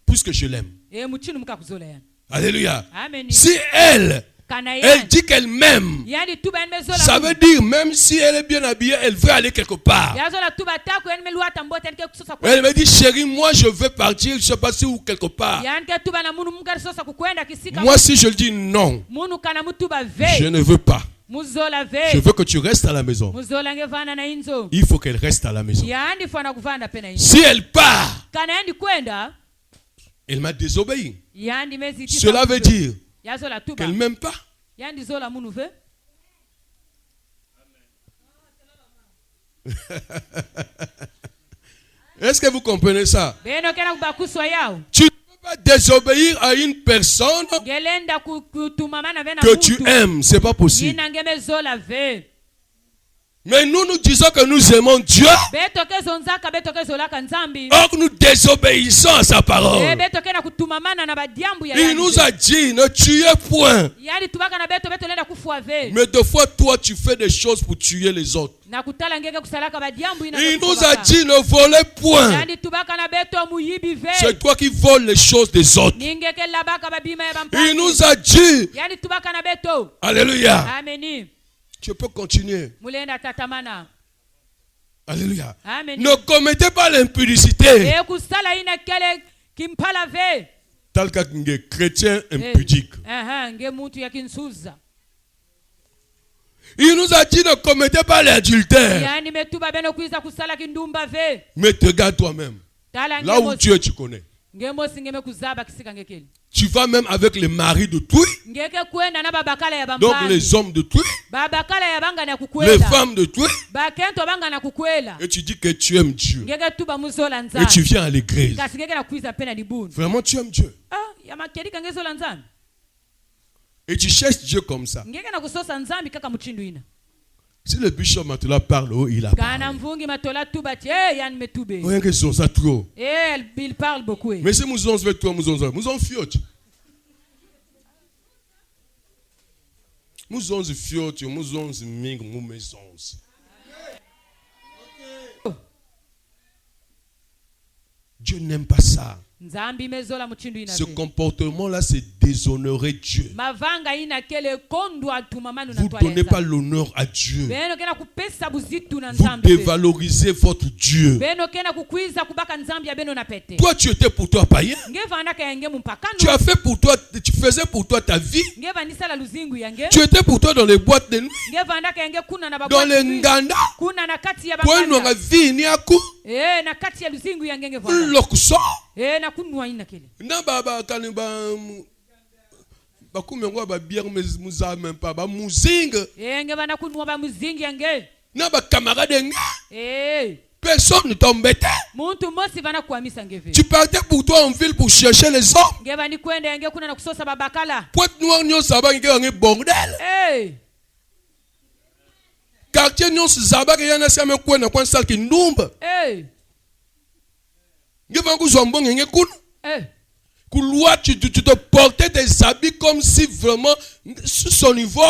Puisque je l'aime. Alléluia. Si elle dit qu'elle m'aime, ça veut dire même si elle est bien habillée, elle veut aller quelque part. Elle me dit, chérie, moi je veux partir, je ne sais pas si où quelque part. Moi si je dis non, je ne veux pas. Je veux que tu restes à la maison. Il faut qu'elle reste à la maison. Si elle part, elle m'a désobéi. Cela veut dire qu'elle ne m'aime pas. Est-ce que vous comprenez ça? Tu ne peux pas désobéir à une personne que tu aimes. Ce n'est pas possible. Mais nous disons que nous aimons Dieu. Or nous désobéissons à sa parole. Il nous a dit ne tuez point. Mais des fois toi tu fais des choses pour tuer les autres. Il nous a dit ne volez point. C'est toi qui voles les choses des autres. Il nous a dit, alléluia. Tu peux continuer. Alléluia. Amen. Ne commettez pas l'impudicité. Tel qu'un chrétien impudique. Il nous a dit ne commettez pas l'adultère. Mais te garde toi-même. Là où tu es, tu connais. Tu vas même avec les maris de tout. Donc les hommes de tout. Les femmes de tout. Et tu dis que tu aimes Dieu. Et tu viens à l'église. Vraiment tu aimes Dieu. Et tu cherches Dieu comme ça. Si le bishop Matola parle, il a parlé. Il parle beaucoup. Mais si nous avons fait toi, nous avons fiote. Nous avons fiote, nous avons ming, nous maisons. Dieu n'aime pas ça. Ce comportement-là, c'est déshonorer Dieu. Vous ne donnez pas l'honneur à Dieu. Vous dévalorisez votre Dieu. Toi, tu étais pour toi païen. Tu as fait pour toi, tu faisais pour toi ta vie. Tu étais pour toi dans les boîtes de nuit, dans les nganda. Pour une vie, il y a coup. Na baba kaniba bakumengo ba bière muza même pas ba muzinga ngeba na kunwa ba muzingi yange na ba camarade Personne ne t'embêtait. Tu partais pour toi en ville pour chercher les hommes. Pointe noire nyon saba nge bordel. Quartier nyon saba ke yana same kwa na kwa sal ki ndumba. Nge vangu zombon nge kun. Couloir tu te portais tes habits comme si vraiment sur son niveau.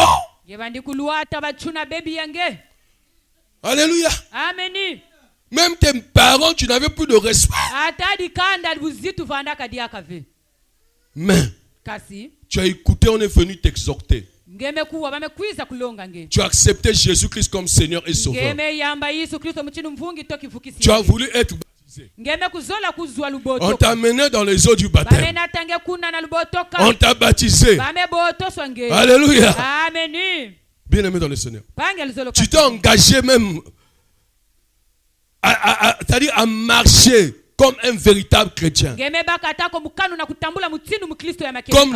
Alléluia. Amen. Même tes parents, tu n'avais plus de respect. Mais tu as écouté, on est venu t'exhorter. Tu as accepté Jésus-Christ comme Seigneur et Sauveur. Tu as voulu être baptisé. On t'a mené dans les eaux du baptême. On t'a baptisé. Alléluia. Bien-aimé dans le Seigneur. Tu t'es engagé même c'est-à-dire à marcher comme un véritable chrétien. Comme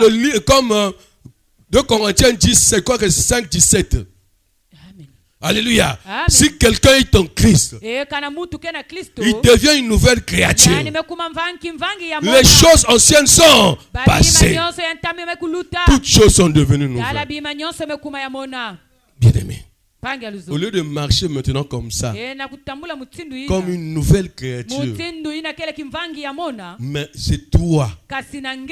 2 Corinthiens 10, c'est quoi que 5, 17. Alléluia. Amen. Si quelqu'un est en Christ, il devient une nouvelle créature. Les choses anciennes sont passées. Toutes choses sont devenues nouvelles. Bien-aimé. Au lieu de marcher maintenant comme ça, comme une nouvelle créature, mais c'est toi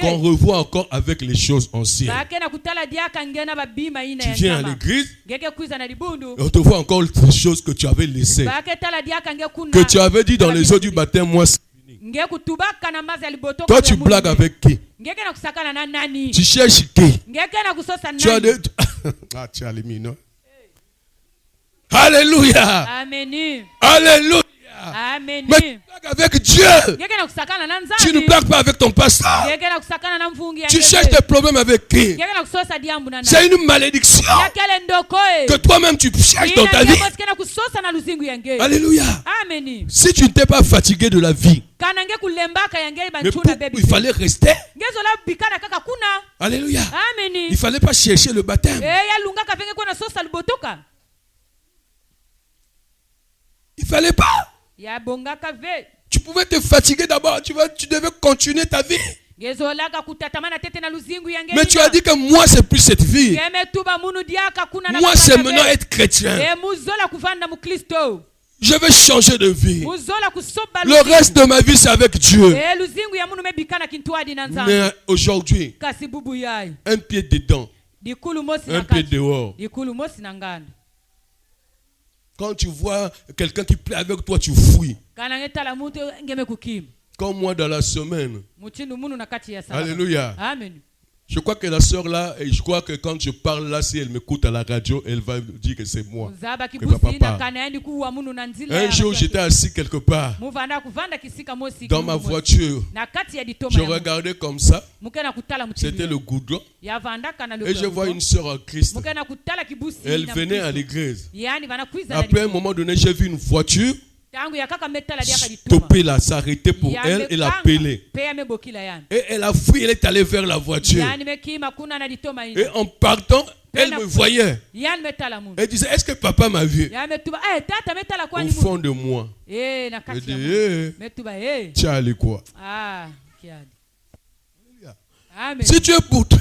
qu'on revoit encore avec les choses anciennes. Tu viens à l'église, on te voit encore les choses que tu avais laissées, que tu avais dit dans les eaux du baptême, moi c'est fini. Toi tu blagues avec qui? Tu cherches qui? Tu as des... Ah, tu as les mines. Alléluia. Amen. Alléluia. Amen. Mais tu blagues avec Dieu. Tu ne blagues pas avec ton pasteur. Tu cherches des problèmes avec qui? C'est une malédiction que toi-même tu cherches dans ta vie. Alléluia. Amen. Si tu ne t'es pas fatigué de la vie, mais il fallait rester. Alléluia. Amen. Il ne fallait pas chercher le baptême. Il ne fallait pas. Tu pouvais te fatiguer d'abord. Tu devais continuer ta vie. Mais tu as dit que moi, c'est plus cette vie. Moi, c'est maintenant être chrétien. Je vais changer de vie. Le reste de ma vie, c'est avec Dieu. Mais aujourd'hui, un pied dedans, un pied dehors. Quand tu vois quelqu'un qui plaît avec toi, tu fuis. Comme moi dans la semaine. Alléluia. Amen. Je crois que la sœur là, et je crois que quand je parle là, si elle m'écoute à la radio, elle va dire que c'est moi. Que papa parle. Un jour, j'étais assis quelque part dans ma voiture. Je regardais comme ça. C'était le goudron. Et je vois une sœur en Christ. Elle venait à l'église. Après un moment donné, j'ai vu une voiture stopper là, s'arrêter pour elle et l'appeler. Et elle a fui, elle est allée vers la voiture. Et en partant, elle me voyait. Elle disait, est-ce que papa m'a vu? Au fond de moi. Elle dit, tu as allé quoi? Si tu es pour toi,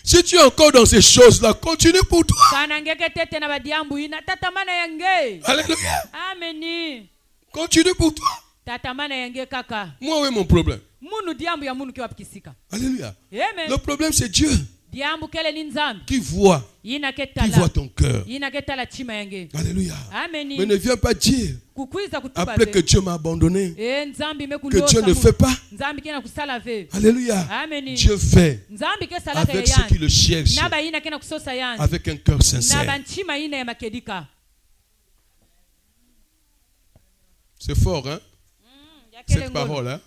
si tu es encore dans ces choses-là, continue pour toi. Alléluia. Amen. Continue pour toi. Moi, oui, mon problème. Alléluia. Le problème, c'est Dieu qui voit ton cœur. Alléluia. Amen. Mais ne viens pas dire après que Dieu m'a abandonné, que Dieu ne fait pas. Alléluia. Amen. Dieu fait avec ceux qui le cherchent, avec un cœur sincère. C'est fort, hein? Cette parole, hein?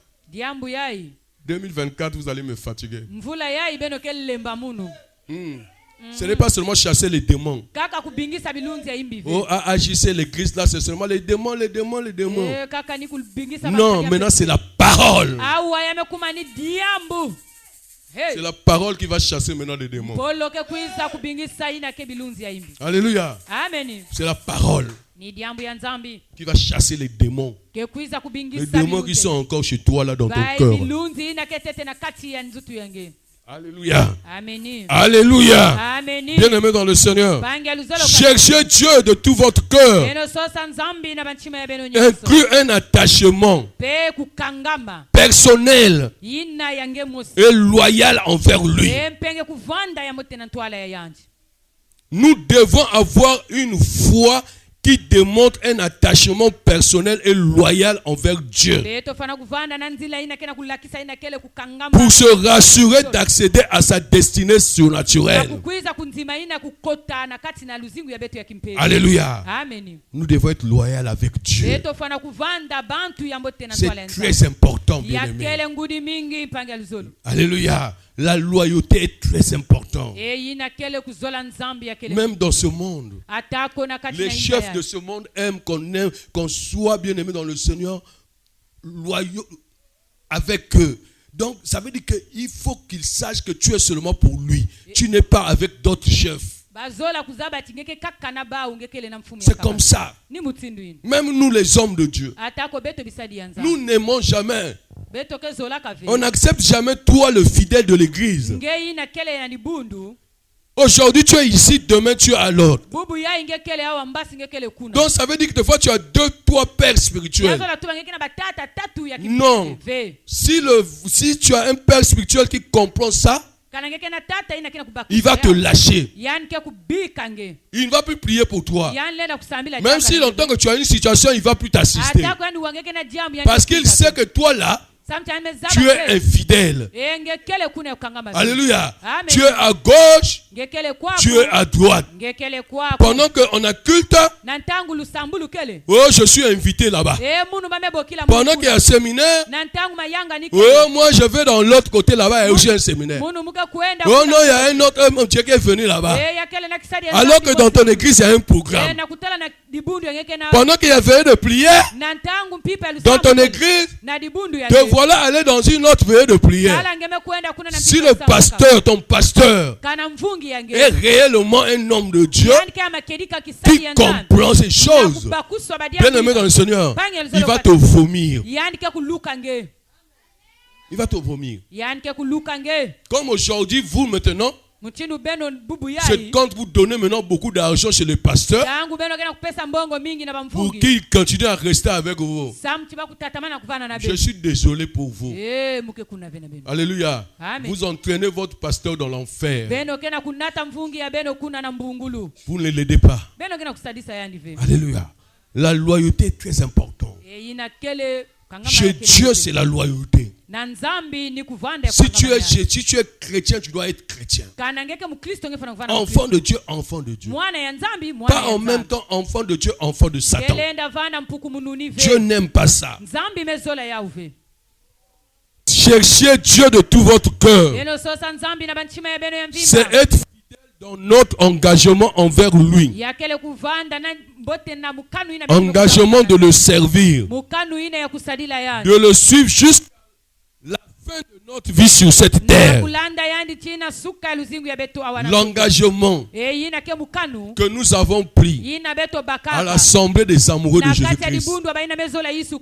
2024, vous allez me fatiguer. Ce n'est pas seulement chasser les démons. Oh, agissez l'église là, c'est seulement les démons, les démons, les démons. Non, maintenant c'est la parole. C'est la parole qui va chasser maintenant les démons. Alléluia. C'est la parole qui va chasser les démons. Les démons qui sont encore chez toi là dans ton cœur. Alléluia. Alléluia. Bien-aimés dans le Seigneur, cherchez Dieu de tout votre cœur. Inclut un attachement personnel et loyal envers lui. Nous devons avoir une foi qui démontre un attachement personnel et loyal envers Dieu. Pour se rassurer d'accéder à sa destinée surnaturelle. Alléluia. Nous devons être loyaux avec Dieu. C'est très important, bien-aimé. Alléluia. La loyauté est très importante. Même dans ce monde, les chefs de ce monde aiment qu'on soit bien aimé dans le Seigneur, loyaux avec eux. Donc, ça veut dire qu'il faut qu'il sache que tu es seulement pour lui. Tu n'es pas avec d'autres chefs. C'est comme ça. Même nous, les hommes de Dieu, nous n'aimons jamais. On n'accepte jamais toi le fidèle de l'église. Aujourd'hui tu es ici, demain tu es à l'autre. Donc ça veut dire que des fois tu as 2-3 pères spirituels. Non. Si tu as un père spirituel qui comprend ça, il va te lâcher. Il ne va plus prier pour toi. Même s'il entend que tu as une situation, il ne va plus t'assister. Parce qu'il sait que toi là, tu es infidèle. Alléluia. Tu es à gauche, tu es à droite. Pendant qu'on a culte, oh, je suis invité là-bas. Pendant qu'il y a un séminaire, oh, moi je vais dans l'autre côté là-bas, il y a aussi un séminaire. Oh non, il y a un autre homme qui est venu là-bas. Alors que dans ton église, il y a un programme. Pendant qu'il y a veillé de prière, dans ton église, te voilà aller dans une autre veillée de prière. Si le pasteur, ton pasteur, est réellement un homme de Dieu qui comprend ces choses, bien aimé dans le Seigneur, il va te vomir. Il va te vomir. Comme aujourd'hui, vous maintenant, c'est quand vous donnez maintenant beaucoup d'argent chez les pasteurs pour qu'ils continuent à rester avec vous. Je suis désolé pour vous. Alléluia. Vous entraînez votre pasteur dans l'enfer. Vous ne l'aidez pas. Alléluia. La loyauté est très importante. Chez Dieu, c'est la loyauté. Si tu es chrétien, tu dois être chrétien. Enfant de Dieu, enfant de Dieu. Pas en même temps enfant de Dieu, enfant de Satan. Dieu n'aime pas ça. Cherchez Dieu de tout votre cœur. C'est être fidèle dans notre engagement envers lui. Engagement de le servir. De le suivre jusqu'à la fin de notre vie sur cette terre. L'engagement que nous avons pris à l'Assemblée des amoureux de Jésus-Christ.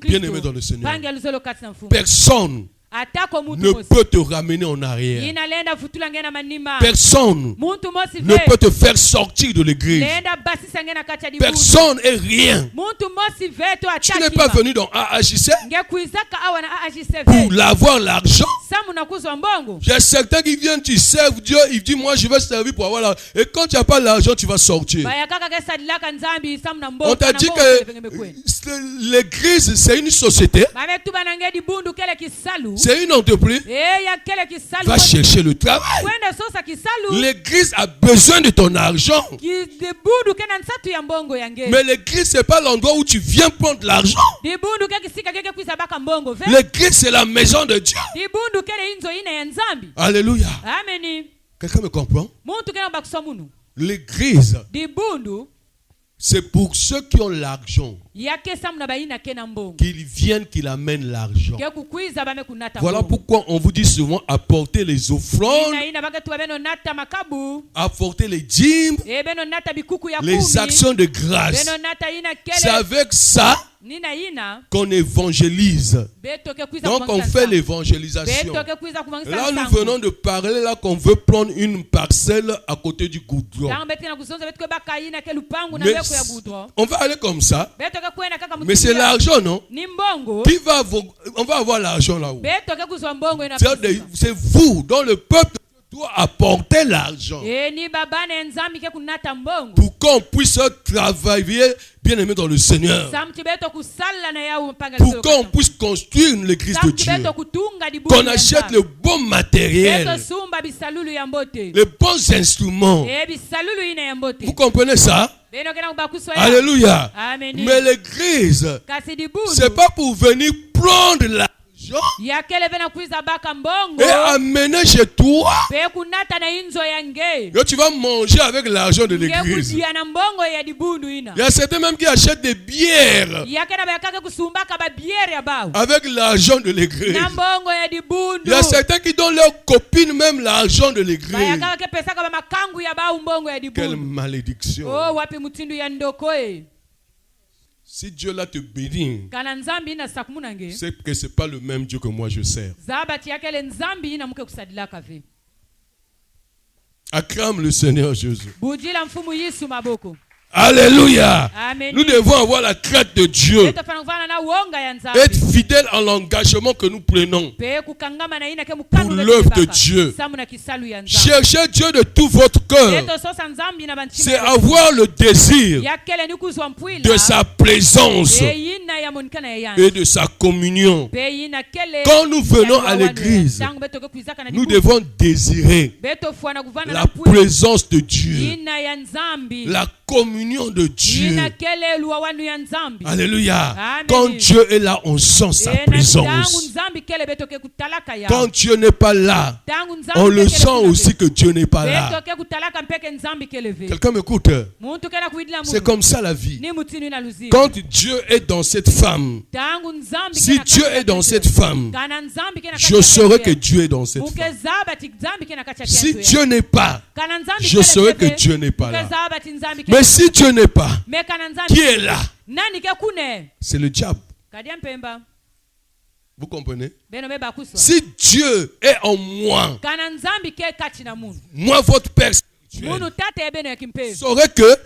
Bien-aimé dans le Seigneur. Personne ne peut te ramener en arrière. Personne ne peut te faire sortir de l'église. Personne et rien. Tu n'es pas venu dans AHC pour avoir l'argent. Il y a certains qui viennent, tu serves Dieu, ils disent moi je vais servir pour avoir l'argent. Et quand tu n'as pas l'argent, tu vas sortir. On t'a dit que l'église c'est une société. C'est une entreprise. Va chercher le travail. L'église a besoin de ton argent. Mais l'église, ce n'est pas l'endroit où tu viens prendre l'argent. L'église, c'est la maison de Dieu. Alléluia. Quelqu'un me comprend? L'église, c'est pour ceux qui ont l'argent. Qu'il vienne, qu'il amène l'argent. Voilà pourquoi on vous dit souvent apporter les offrandes, apporter les dîmes, les actions de grâce. C'est avec ça qu'on évangélise. Donc on fait l'évangélisation. Là nous venons de parler là qu'on veut prendre une parcelle à côté du goudron. Mais on va aller comme ça. Mais c'est l'argent, non? On va avoir l'argent là-haut. C'est vous dont le peuple doit apporter l'argent pour qu'on puisse travailler bien aimé dans le Seigneur, pour qu'on puisse construire l'église de Dieu, qu'on achète le bon matériel, les bons instruments. Vous comprenez ça? Alléluia. Mais l'église, c'est pas pour venir prendre l'argent et amener chez toi. Et tu vas manger avec l'argent de l'église. Il y a certains même qui achètent des bières avec l'argent de l'église. Il y a certains qui donnent leurs copines même l'argent de l'église. Quelle malédiction. Si Dieu là te bénit, c'est que ce n'est pas le même Dieu que moi je sers. Acclame le Seigneur Jésus. Alléluia. Amen. Nous devons avoir la crainte de Dieu. Être fidèle à l'engagement que nous prenons pour l'œuvre de Dieu. Cherchez Dieu de tout votre cœur. C'est avoir le désir de sa présence et de sa communion. Quand nous venons à l'église, nous devons désirer la présence de Dieu, la communion de Dieu. Alléluia. Amen. Quand Dieu est là, on sent sa présence. Quand Dieu n'est pas là, on le sent aussi que Dieu n'est pas là. Quelqu'un m'écoute? C'est comme ça la vie. Quand Dieu est dans cette femme, si Dieu est dans cette femme, je saurai que Dieu est dans cette femme. Si Dieu n'est pas, je saurai que Dieu n'est pas là. Mais si Dieu n'est pas, qui est là? C'est le diable. Vous comprenez? Si Dieu est en moi, moi votre Père spirituel, saurait que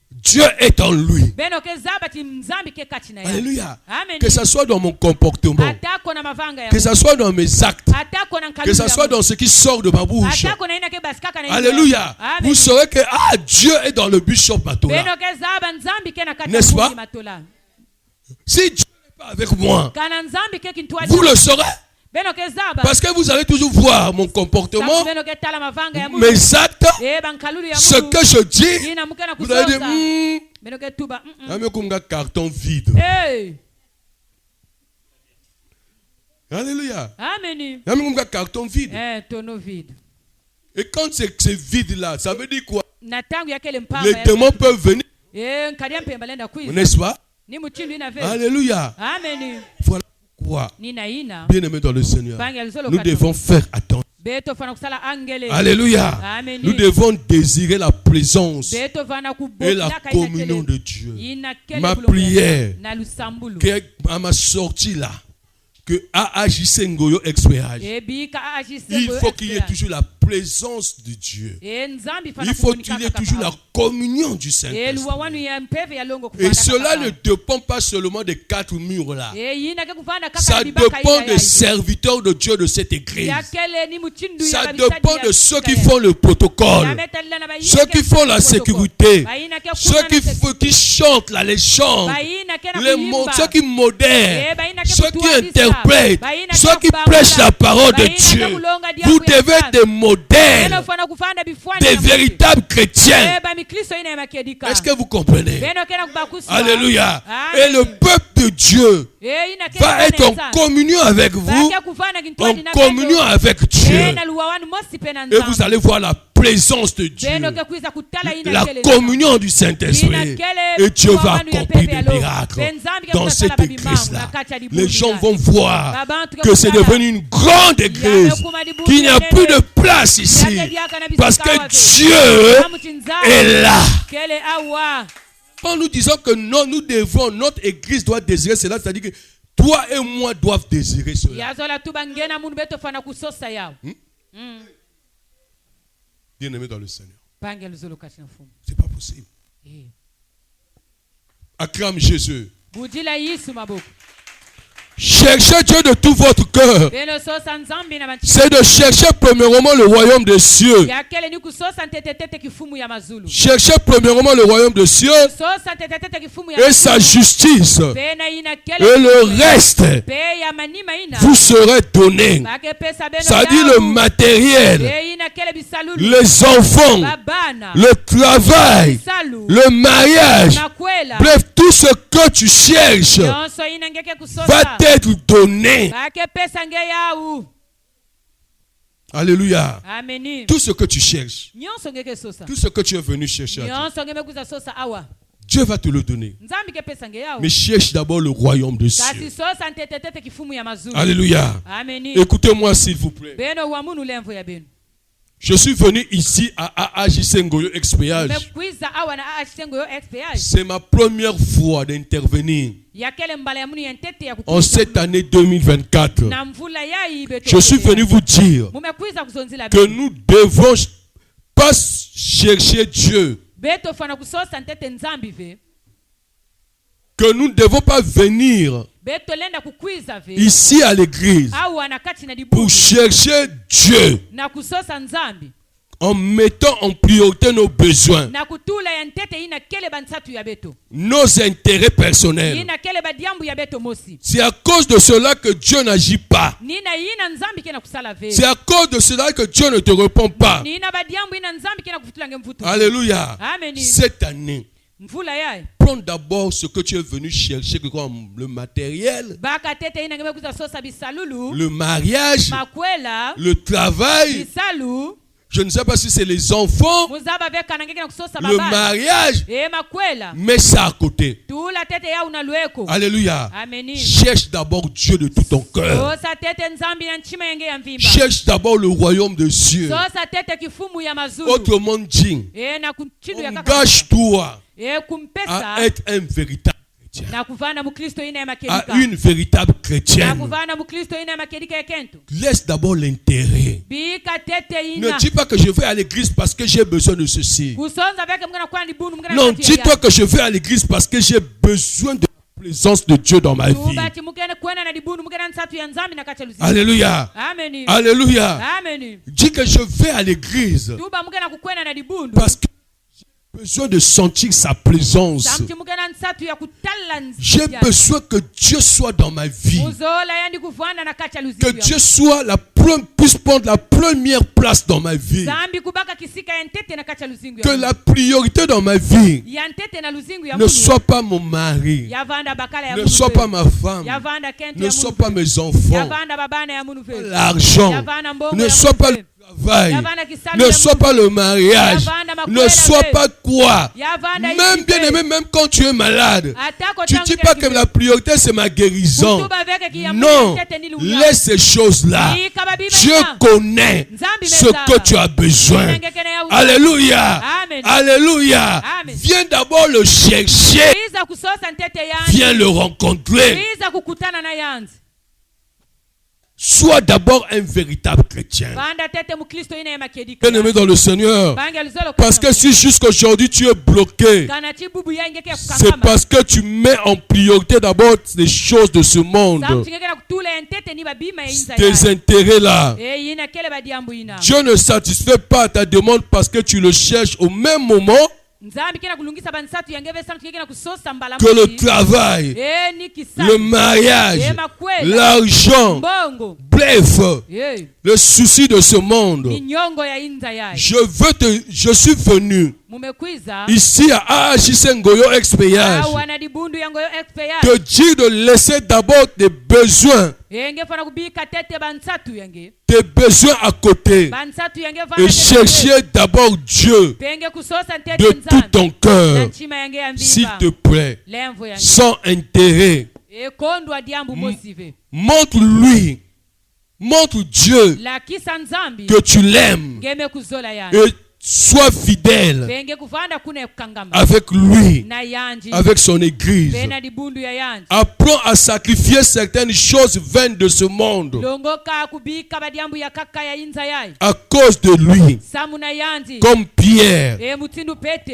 Dieu est en lui. Alléluia. Que ce soit dans mon comportement, que ce soit dans mes actes, que ce soit dans ce qui sort de ma bouche. Alléluia. Vous saurez que Dieu est dans le bishop Matola. N'est-ce pas? Si Dieu n'est pas avec moi, vous le saurez. Parce que vous allez toujours voir mon comportement, mes actes, ce que je dis. Vous allez dire, comme un carton vide. Alléluia. Amen. Comme un carton vide. Et quand c'est vide-là, ça veut dire quoi? Les démons peuvent venir. N'est-ce pas? Alléluia. Amen. Voilà. Quoi? Bien aimé dans le Seigneur, nous devons faire attention. Alléluia. Amen. Nous devons désirer la présence et la communion de Dieu. Ma prière, à ma sortie là, que AAJC Ngoyo expérience. Il faut qu'il y ait toujours la présence de Dieu. Il faut qu'il y ait toujours la communion du Saint-Esprit. Et cela ne dépend pas seulement des quatre murs là. Ça dépend des serviteurs de Dieu de cette église. Ça dépend de ceux qui font le protocole, ceux qui font la sécurité, ceux qui chantent là, les chants, ceux qui modèrent, ceux qui interprètent, ceux qui prêchent la parole de Dieu. Vous devez être des modèles, des véritables chrétiens. Est-ce que vous comprenez? Alléluia. Et le peuple de Dieu va être en communion avec vous, en communion avec Dieu. Et vous allez voir la présence de Dieu, la communion du Saint-Esprit. Et Dieu va accomplir des miracles dans cette église-là. Les gens vont voir que c'est devenu une grande église, qu'il n'y a plus de place ici, parce que Dieu est là. En nous disant que non, nous devons, notre église doit désirer cela, c'est-à-dire que toi et moi doivent désirer cela. Bien-aimé dans le Seigneur, c'est pas possible. Acclame Jésus. Cherchez Dieu de tout votre cœur. C'est de chercher premièrement le royaume des cieux. Cherchez premièrement le royaume des cieux et sa justice. Et le reste vous serez donné. Ça dit le matériel, les enfants, le travail, le mariage. Bref, tout ce que tu cherches va être donné. Alléluia. Tout ce que tu cherches, tout ce que tu es venu chercher, Dieu va te le donner. Mais cherche d'abord le royaume de Dieu. Alléluia. Écoutez-moi s'il vous plaît. Je suis venu ici à AJC Ngoyo Expéage. C'est ma première fois d'intervenir en cette année 2024. Je suis venu vous dire que nous devons pas chercher Dieu, que nous ne devons pas venir ici à l'église pour chercher Dieu en mettant en priorité nos besoins, nos intérêts personnels. C'est à cause de cela que Dieu n'agit pas. C'est à cause de cela que Dieu ne te répond pas. Alléluia. Cette année, prends d'abord ce que tu es venu chercher, comme le matériel, le mariage, le travail. Je ne sais pas si c'est les enfants, le mariage, mais ça à côté. Alléluia. Cherche d'abord Dieu de tout ton cœur. Cherche d'abord le royaume de Dieu. Autrement dit, engage-toi à être un véritable chrétien, à une véritable chrétienne. Laisse d'abord l'intérêt. Ne dis pas que je vais à l'église parce que j'ai besoin de ceci. Non, dis-toi que je vais à l'église parce que j'ai besoin de la présence de Dieu dans ma vie. Alléluia. Alléluia. Dis que je vais à l'église parce que j'ai besoin de sentir sa présence. J'ai besoin que Dieu soit dans ma vie. Que Dieu soit puisse prendre la première place dans ma vie. Que la priorité dans ma vie ne soit pas mon mari, ne soit pas ma femme, ne soit pas mes enfants, l'argent, ne soit pas le travail, ne soit pas le mariage, ne soit pas quoi. Même bien aimé, même quand tu es malade, tu ne dis pas que la priorité c'est ma guérison. Non, laisse ces choses-là. Dieu connaît ce que tu as besoin. Alléluia. Alléluia. Viens d'abord le chercher. Viens le rencontrer. Sois d'abord un véritable chrétien. Bien-aimé dans le Seigneur. Parce que si jusqu'aujourd'hui tu es bloqué, c'est parce que tu mets en priorité d'abord les choses de ce monde. Tes intérêts là. Dieu ne satisfait pas ta demande parce que tu le cherches au même moment que le travail, le mariage, l'argent, bref, le souci de ce monde. Je suis venu ici à Achisengoyo Expeyage, te dire de laisser d'abord tes besoins. Tes besoins à côté et chercher d'abord Dieu de tout ton cœur, s'il te plaît, sans intérêt. Montre-lui, montre Dieu que tu l'aimes et sois fidèle avec lui, avec son église. Apprends à sacrifier certaines choses vaines de ce monde à cause de lui, comme Pierre.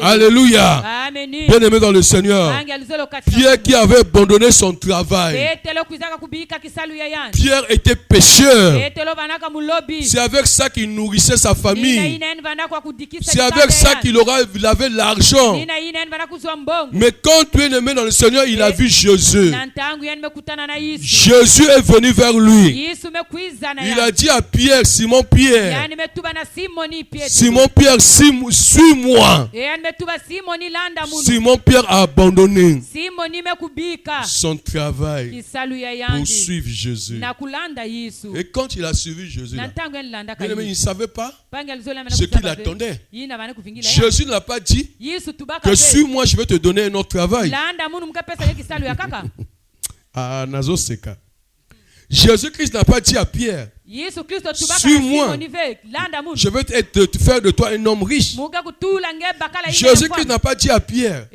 Alléluia. Bien-aimé dans le Seigneur, Pierre qui avait abandonné son travail. Pierre était pécheur. C'est avec ça qu'il nourrissait sa famille. C'est avec ça qu'il avait l'argent. Mais quand tu es aimé dans le Seigneur, il a vu Jésus. Jésus est venu vers lui. Il a dit à Pierre, Simon Pierre, suis-moi. Simon Pierre a abandonné son travail pour suivre Jésus. Et quand il a suivi Jésus, il ne savait pas ce qu'il attendait. Jésus n'a pas dit que suis-moi, je vais te donner un autre travail. Ah, Nazo Seka. Jésus-Christ n'a pas dit à Pierre, suis-moi, je vais te faire de toi un homme riche. Jésus-Christ n'a pas dit à Pierre,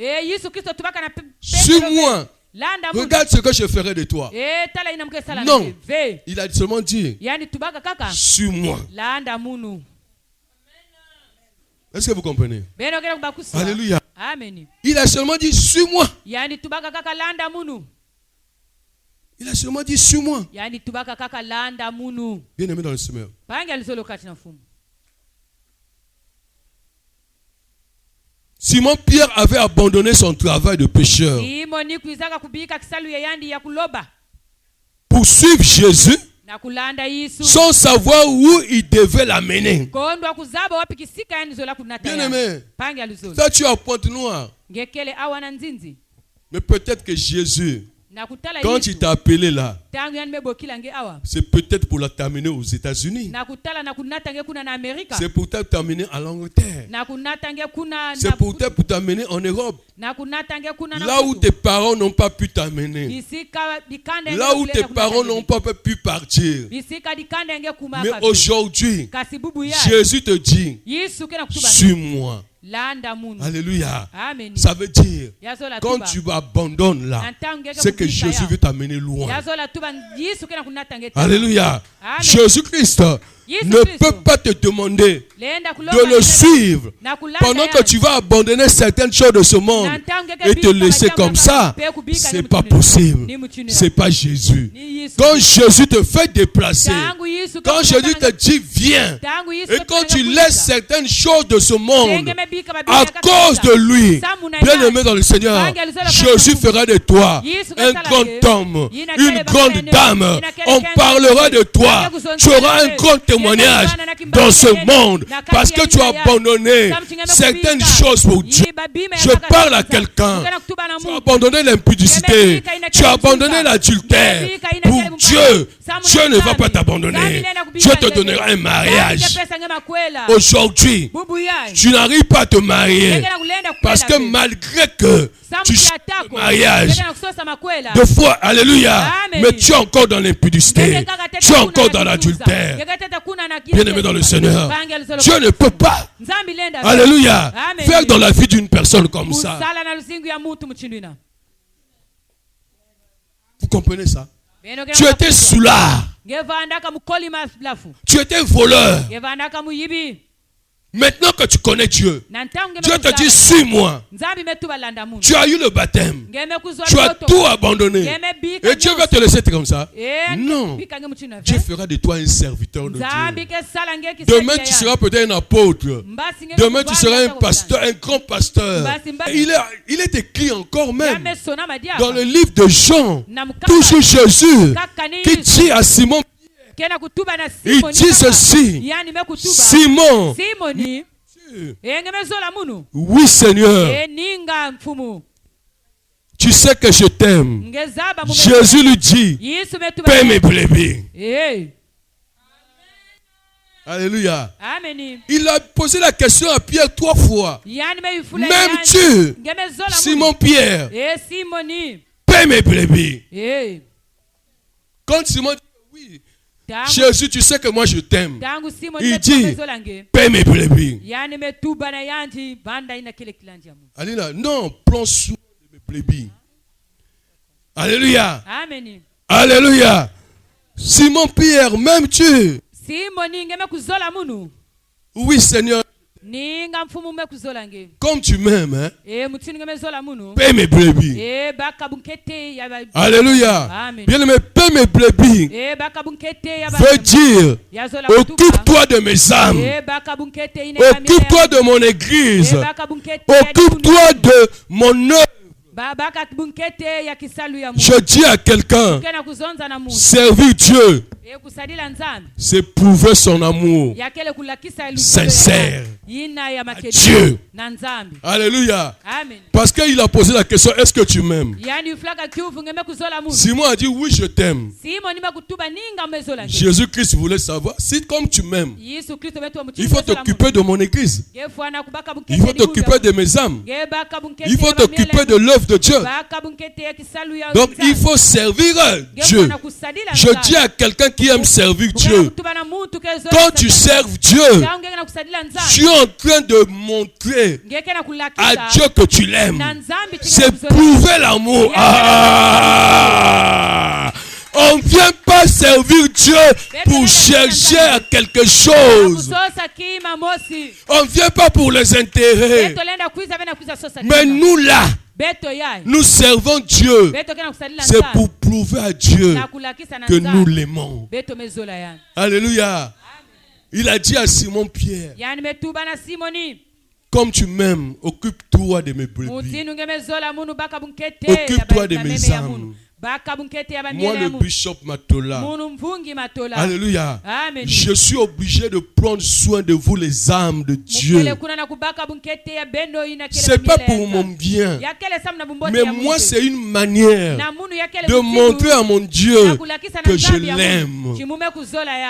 suis-moi, regarde ce que je ferai de toi. Non, il a seulement dit, suis-moi. Est-ce que vous comprenez? Alléluia. Il a seulement dit, suis-moi. Il a seulement dit, suis-moi. Bien aimé dans le Seigneur. Simon Pierre avait abandonné son travail de pécheur pour suivre Jésus sans savoir où il devait l'amener. Bien aimé, toi tu as Pointe-Noire. Mais peut-être que Jésus, quand il t'a appelé là, c'est peut-être pour t'amener aux États-Unis. C'est pour t'amener à l'Angleterre. C'est pour t'amener en Europe. Là où tes parents n'ont pas pu t'amener. Là où tes parents n'ont pas pu partir. Mais aujourd'hui, Jésus te dit, suis-moi. Alléluia. Ça veut dire, quand tu abandonnes là, c'est que Jésus veut t'amener loin. Alléluia. Jésus-Christ ne peut pas te demander de le suivre pendant que tu vas abandonner certaines choses de ce monde et te laisser comme ça. C'est pas possible. C'est pas Jésus. Quand Jésus te fait déplacer, quand Jésus te dit viens, et quand tu laisses certaines choses de ce monde à cause de lui, bien aimé dans le Seigneur, Jésus fera de toi un grand homme, une grande dame. On parlera de toi. Tu auras un grand témoignage dans ce monde parce que tu as abandonné certaines choses pour Dieu. Je parle à quelqu'un. Tu as abandonné l'impudicité. Tu as abandonné l'adultère. Pour Dieu, Dieu ne va pas t'abandonner. Dieu te donnera un mariage. Aujourd'hui, tu n'arrives pas à te marier parce que malgré que tu cherches le mariage, deux fois, alléluia, mais tu es encore dans l'impudicité. Tu es encore dans l'adultère. Bien-aimé dans le Seigneur, Dieu ne peut pas, alléluia, faire dans la vie d'une personne comme ça. Vous comprenez ça? Tu étais soulard. Tu étais voleur. Maintenant que tu connais Dieu, Dieu te dit suis-moi. Tu as eu le baptême. Tu as tout abandonné. Et Dieu va te laisser être comme ça. Non. Dieu fera de toi un serviteur de Dieu. Demain tu seras peut-être un apôtre. Demain tu seras un pasteur, un grand pasteur. Il est écrit encore même dans le livre de Jean, toujours Jésus qui dit à Simon, il dit ceci, Simon, Oui, Seigneur. Tu sais que je t'aime. Jésus lui dit, paie mes brebis. Alléluia. Il a posé la question à Pierre 3 fois. M'aimes-tu, Simon Pierre? Paie mes brebis. Quand Simon dit oui, Jésus, tu sais que moi je t'aime. Il dit, paie mes brebis. Alléluia. Non, prends soin de mes brebis. Alléluia. Alléluia. Simon Pierre, m'aimes-tu? Oui, Seigneur. Comme tu m'aimes, hein? Paie mes brebis. Alléluia. Bien-aimé, paie mes brebis veut dire occupe-toi de mes âmes, occupe-toi de mon église, occupe-toi de mon œuvre. Je dis à quelqu'un, servir Dieu, c'est prouver son amour sincère à Dieu. Alléluia. Parce qu'il a posé la question, est-ce que tu m'aimes? Simon a dit, oui, je t'aime. Jésus-Christ voulait savoir, si comme tu m'aimes, il faut t'occuper de mon église. Il faut t'occuper de mes âmes. Il faut t'occuper de l'œuvre de Dieu. Donc il faut servir Dieu. Je dis à quelqu'un qui aime servir Dieu, quand tu serves Dieu, tu es en train de montrer à Dieu que tu l'aimes. C'est prouver l'amour. On ne vient pas servir Dieu pour chercher à quelque chose. On ne vient pas pour les intérêts. Mais nous là, nous servons Dieu. C'est pour prouver à Dieu que nous l'aimons. Alléluia. Il a dit à Simon Pierre, comme tu m'aimes, occupe-toi de mes brebis. Occupe-toi de mes âmes. Moi, le bishop Matola. Alléluia. Je suis obligé de prendre soin de vous, les âmes de Dieu. C'est pas pour mon bien, mais moi, c'est une manière de montrer à mon Dieu que je l'aime.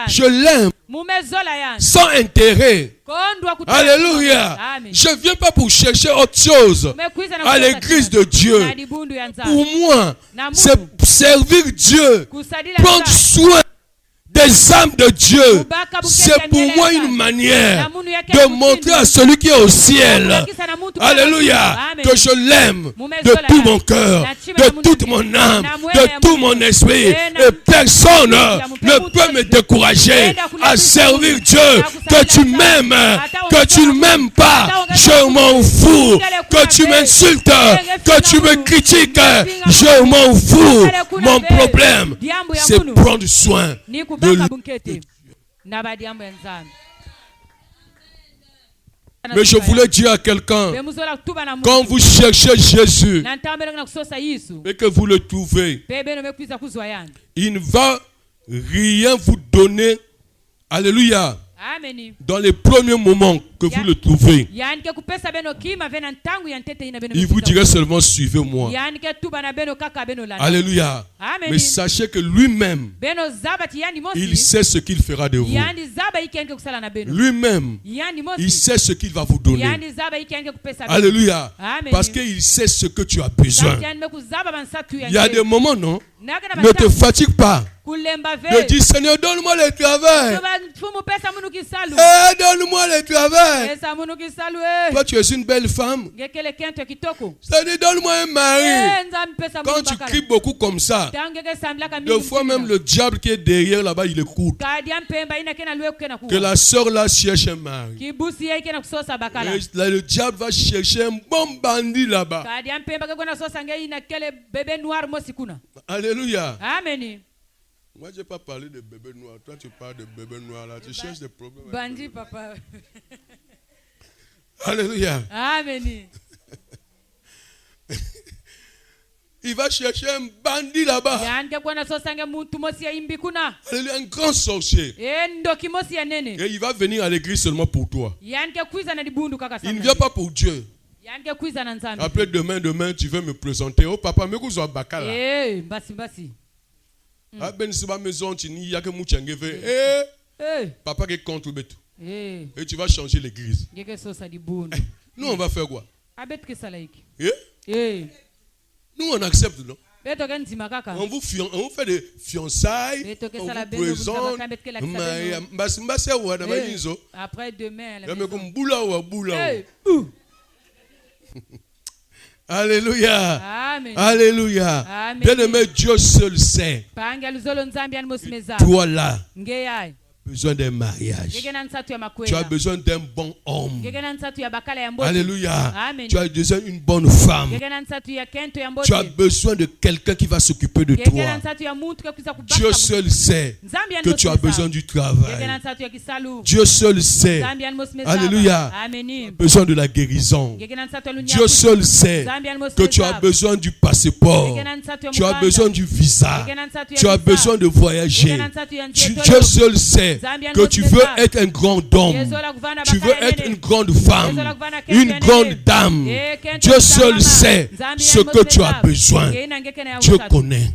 Je l'aime sans intérêt. Alléluia. Je ne viens pas pour chercher autre chose à l'église de Dieu. Pour moi, c'est servir Dieu, prendre soin des âmes de Dieu. C'est pour moi une manière de montrer à celui qui est au ciel, alléluia, que je l'aime de tout mon cœur, de toute mon âme, de tout mon esprit. Et personne ne peut me décourager à servir Dieu. Que tu m'aimes, que tu ne m'aimes pas, je m'en fous. Que tu m'insultes, que tu me critiques, je m'en fous. Mon problème, c'est prendre soin de mais je voulais dire à quelqu'un, quand vous cherchez Jésus et que vous le trouvez, il ne va rien vous donner, alléluia, dans les premiers moments que vous le trouvez. Il vous dirait seulement suivez-moi. Alléluia. Mais sachez que lui-même, il sait ce qu'il fera de vous. Lui-même, il sait ce qu'il va vous donner. Alléluia. Parce qu'il sait ce que tu as besoin. Il y a des moments, non? Ne te fatigue pas. Je dis, Seigneur, donne-moi le travail. Donne-moi le travail. Toi, tu es une belle femme. C'est-à-dire, donne-moi un mari. Quand tu cries beaucoup comme ça, des fois même le diable qui est derrière là-bas, il écoute. Que la sœur là cherche un mari. Le diable va chercher un bon bandit là-bas. Alléluia. Amen. Moi, je n'ai pas parlé de bébé noir. Toi, tu parles de bébé noir là. Tu cherches des problèmes. Bandit, papa. Alléluia. Amen. Il va chercher un bandit là-bas. Un grand sorcier. Et il va venir à l'église seulement pour toi. Il ne vient pas pour Dieu. Après demain, tu veux me présenter. Oh papa, me couche à Bakala. Ah ben c'est ma maison, tu n'y a que Mouchangeve. Papa qui compte tout. Et tu vas changer l'église. Nous on va faire quoi? Nous on accepte, non? On vous fait des fiançailles, on vous présente. Après demain, Alléluia. Amen. Alléluia. Amen. Bien-aimé, Dieu seul sait. Toi là, besoin d'un mariage. Tu as besoin d'un bon homme. Alléluia. Amen. Tu as besoin d'une bonne femme. Tu as besoin de quelqu'un qui va s'occuper de toi. Dieu seul sait que tu as besoin du travail. Dieu seul sait. Alléluia. Besoin de la guérison. Dieu seul sait que tu as besoin du passeport. Tu as besoin du visa. Tu as besoin de voyager. Dieu seul sait que tu veux être un grand homme, tu veux être une grande femme, une grande dame. Dieu seul sait ce que tu as besoin. Dieu connaît.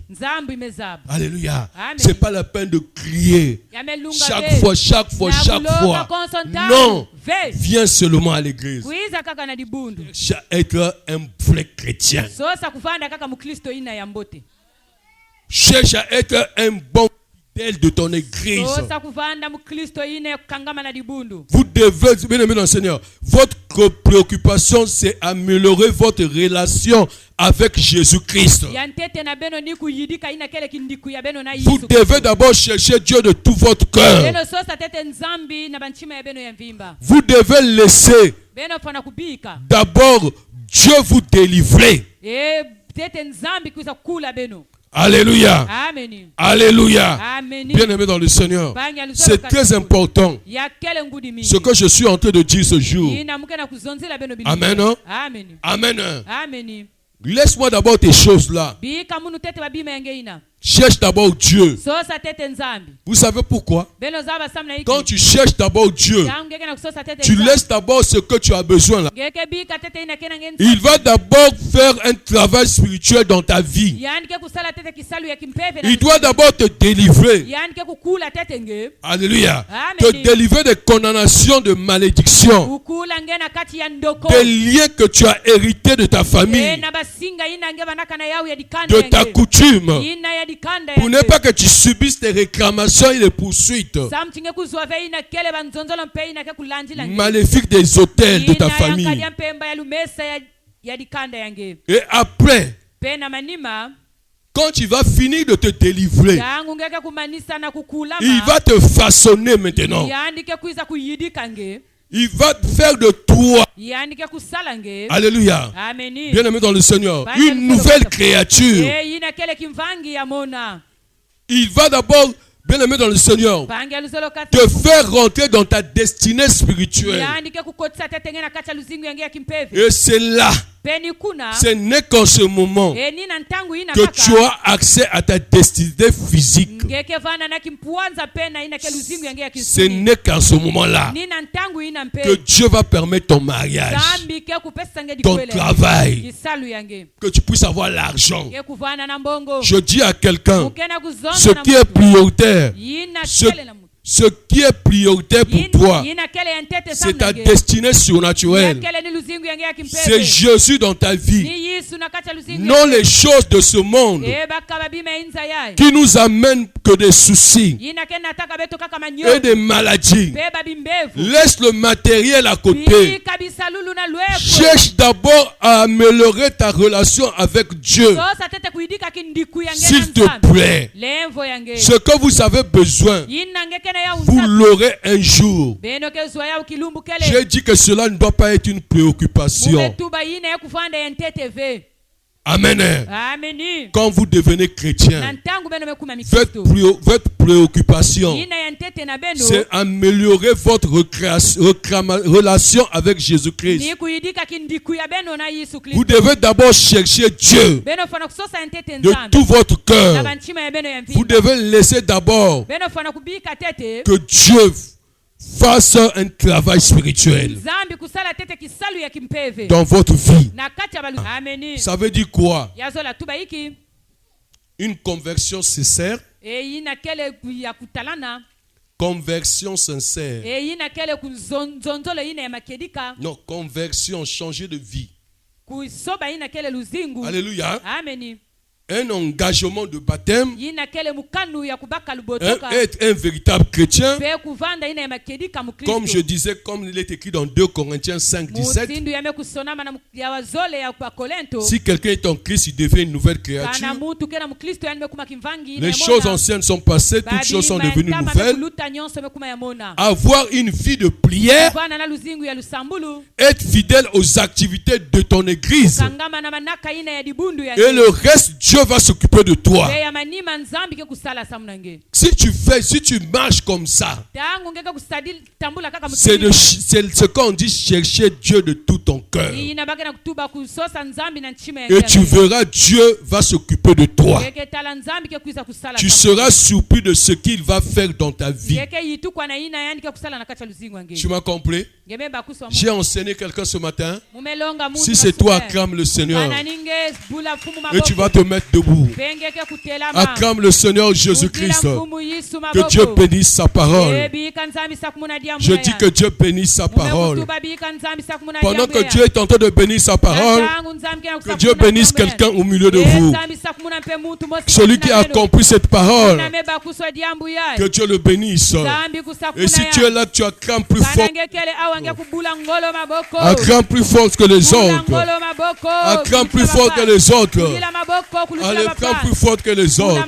Alléluia. C'est pas la peine de crier chaque fois. Non. Viens seulement à l'église. Être un vrai chrétien. Cherche à être un bon de ton église. Vous devez, bien aimé dans le Seigneur, votre préoccupation c'est améliorer votre relation avec Jésus-Christ. Vous devez d'abord chercher Dieu de tout votre cœur. Vous devez laisser d'abord Dieu vous délivrer. Alléluia. Amen. Alléluia. Amen. Bien-aimé dans le Seigneur, c'est très important ce que je suis en train de dire ce jour. Amen. Amen. Amen. Laisse-moi d'abord tes choses là. Cherche d'abord Dieu. Vous savez pourquoi? Quand tu cherches d'abord Dieu, tu laisses d'abord ce que tu as besoin là. Il va d'abord faire un travail spirituel dans ta vie. Il doit d'abord te délivrer. Alléluia. Te délivrer des condamnations, de malédictions, des liens que tu as hérités de ta famille, de ta coutume. Pour ne pas que tu subisses des réclamations et des poursuites maléfiques des autels de ta famille. Et après, quand tu vas finir de te délivrer, il va te façonner maintenant. Il va faire de toi, alléluia, bien aimé dans le Seigneur, une nouvelle créature. Il va d'abord, bien aimé dans le Seigneur, te faire rentrer dans ta destinée spirituelle. Et c'est là, ce n'est qu'en ce moment que tu as accès à ta destinée physique. Ce n'est qu'en ce moment-là que Dieu va permettre ton mariage, ton travail, que tu puisses avoir l'argent. Je dis à quelqu'un, ce qui est prioritaire, ce qui est prioritaire pour toi, c'est ta destinée surnaturelle. C'est Jésus dans ta vie. Non les choses de ce monde qui nous amènent que des soucis et des maladies. Laisse le matériel à côté. Cherche d'abord à améliorer ta relation avec Dieu. S'il te plaît, ce que vous avez besoin, vous l'aurez un jour. J'ai dit que cela ne doit pas être une préoccupation. Amen. Quand vous devenez chrétien, votre préoccupation, c'est améliorer votre relation avec Jésus-Christ. Vous devez d'abord chercher Dieu de tout votre cœur. Vous devez laisser d'abord que Dieu fasse un travail spirituel dans votre vie. Ça veut dire quoi? Une conversion sincère. Conversion sincère. Non, conversion, changer de vie. Alléluia. Un engagement de baptême, être un véritable chrétien, comme je disais, comme il est écrit dans 2 Corinthiens 5, 17. Si quelqu'un est en Christ, il devient une nouvelle créature. Les choses anciennes sont passées, toutes choses sont devenues nouvelles. Avoir une vie de prière, être fidèle aux activités de ton église, et le reste, Dieu va s'occuper de toi. Si tu marches comme ça, c'est ce qu'on dit, chercher Dieu de tout ton cœur. Et tu verras, Dieu va s'occuper de toi. Tu seras surpris de ce qu'il va faire dans ta vie. Tu m'as compris? J'ai enseigné quelqu'un ce matin. Si c'est toi, acclame le Seigneur. Et tu vas te mettre debout. Acclame le Seigneur Jésus-Christ. Que Dieu bénisse sa parole. Je dis que Dieu bénisse sa parole. Pendant que Dieu est en train de bénir sa parole, que Dieu bénisse quelqu'un au milieu de vous. Celui qui a compris cette parole, que Dieu le bénisse. Et si tu es là, tu acclames plus fort. Acclame plus fort que les autres. Acclame plus fort que les autres. Allez, acclame plus fort que les autres.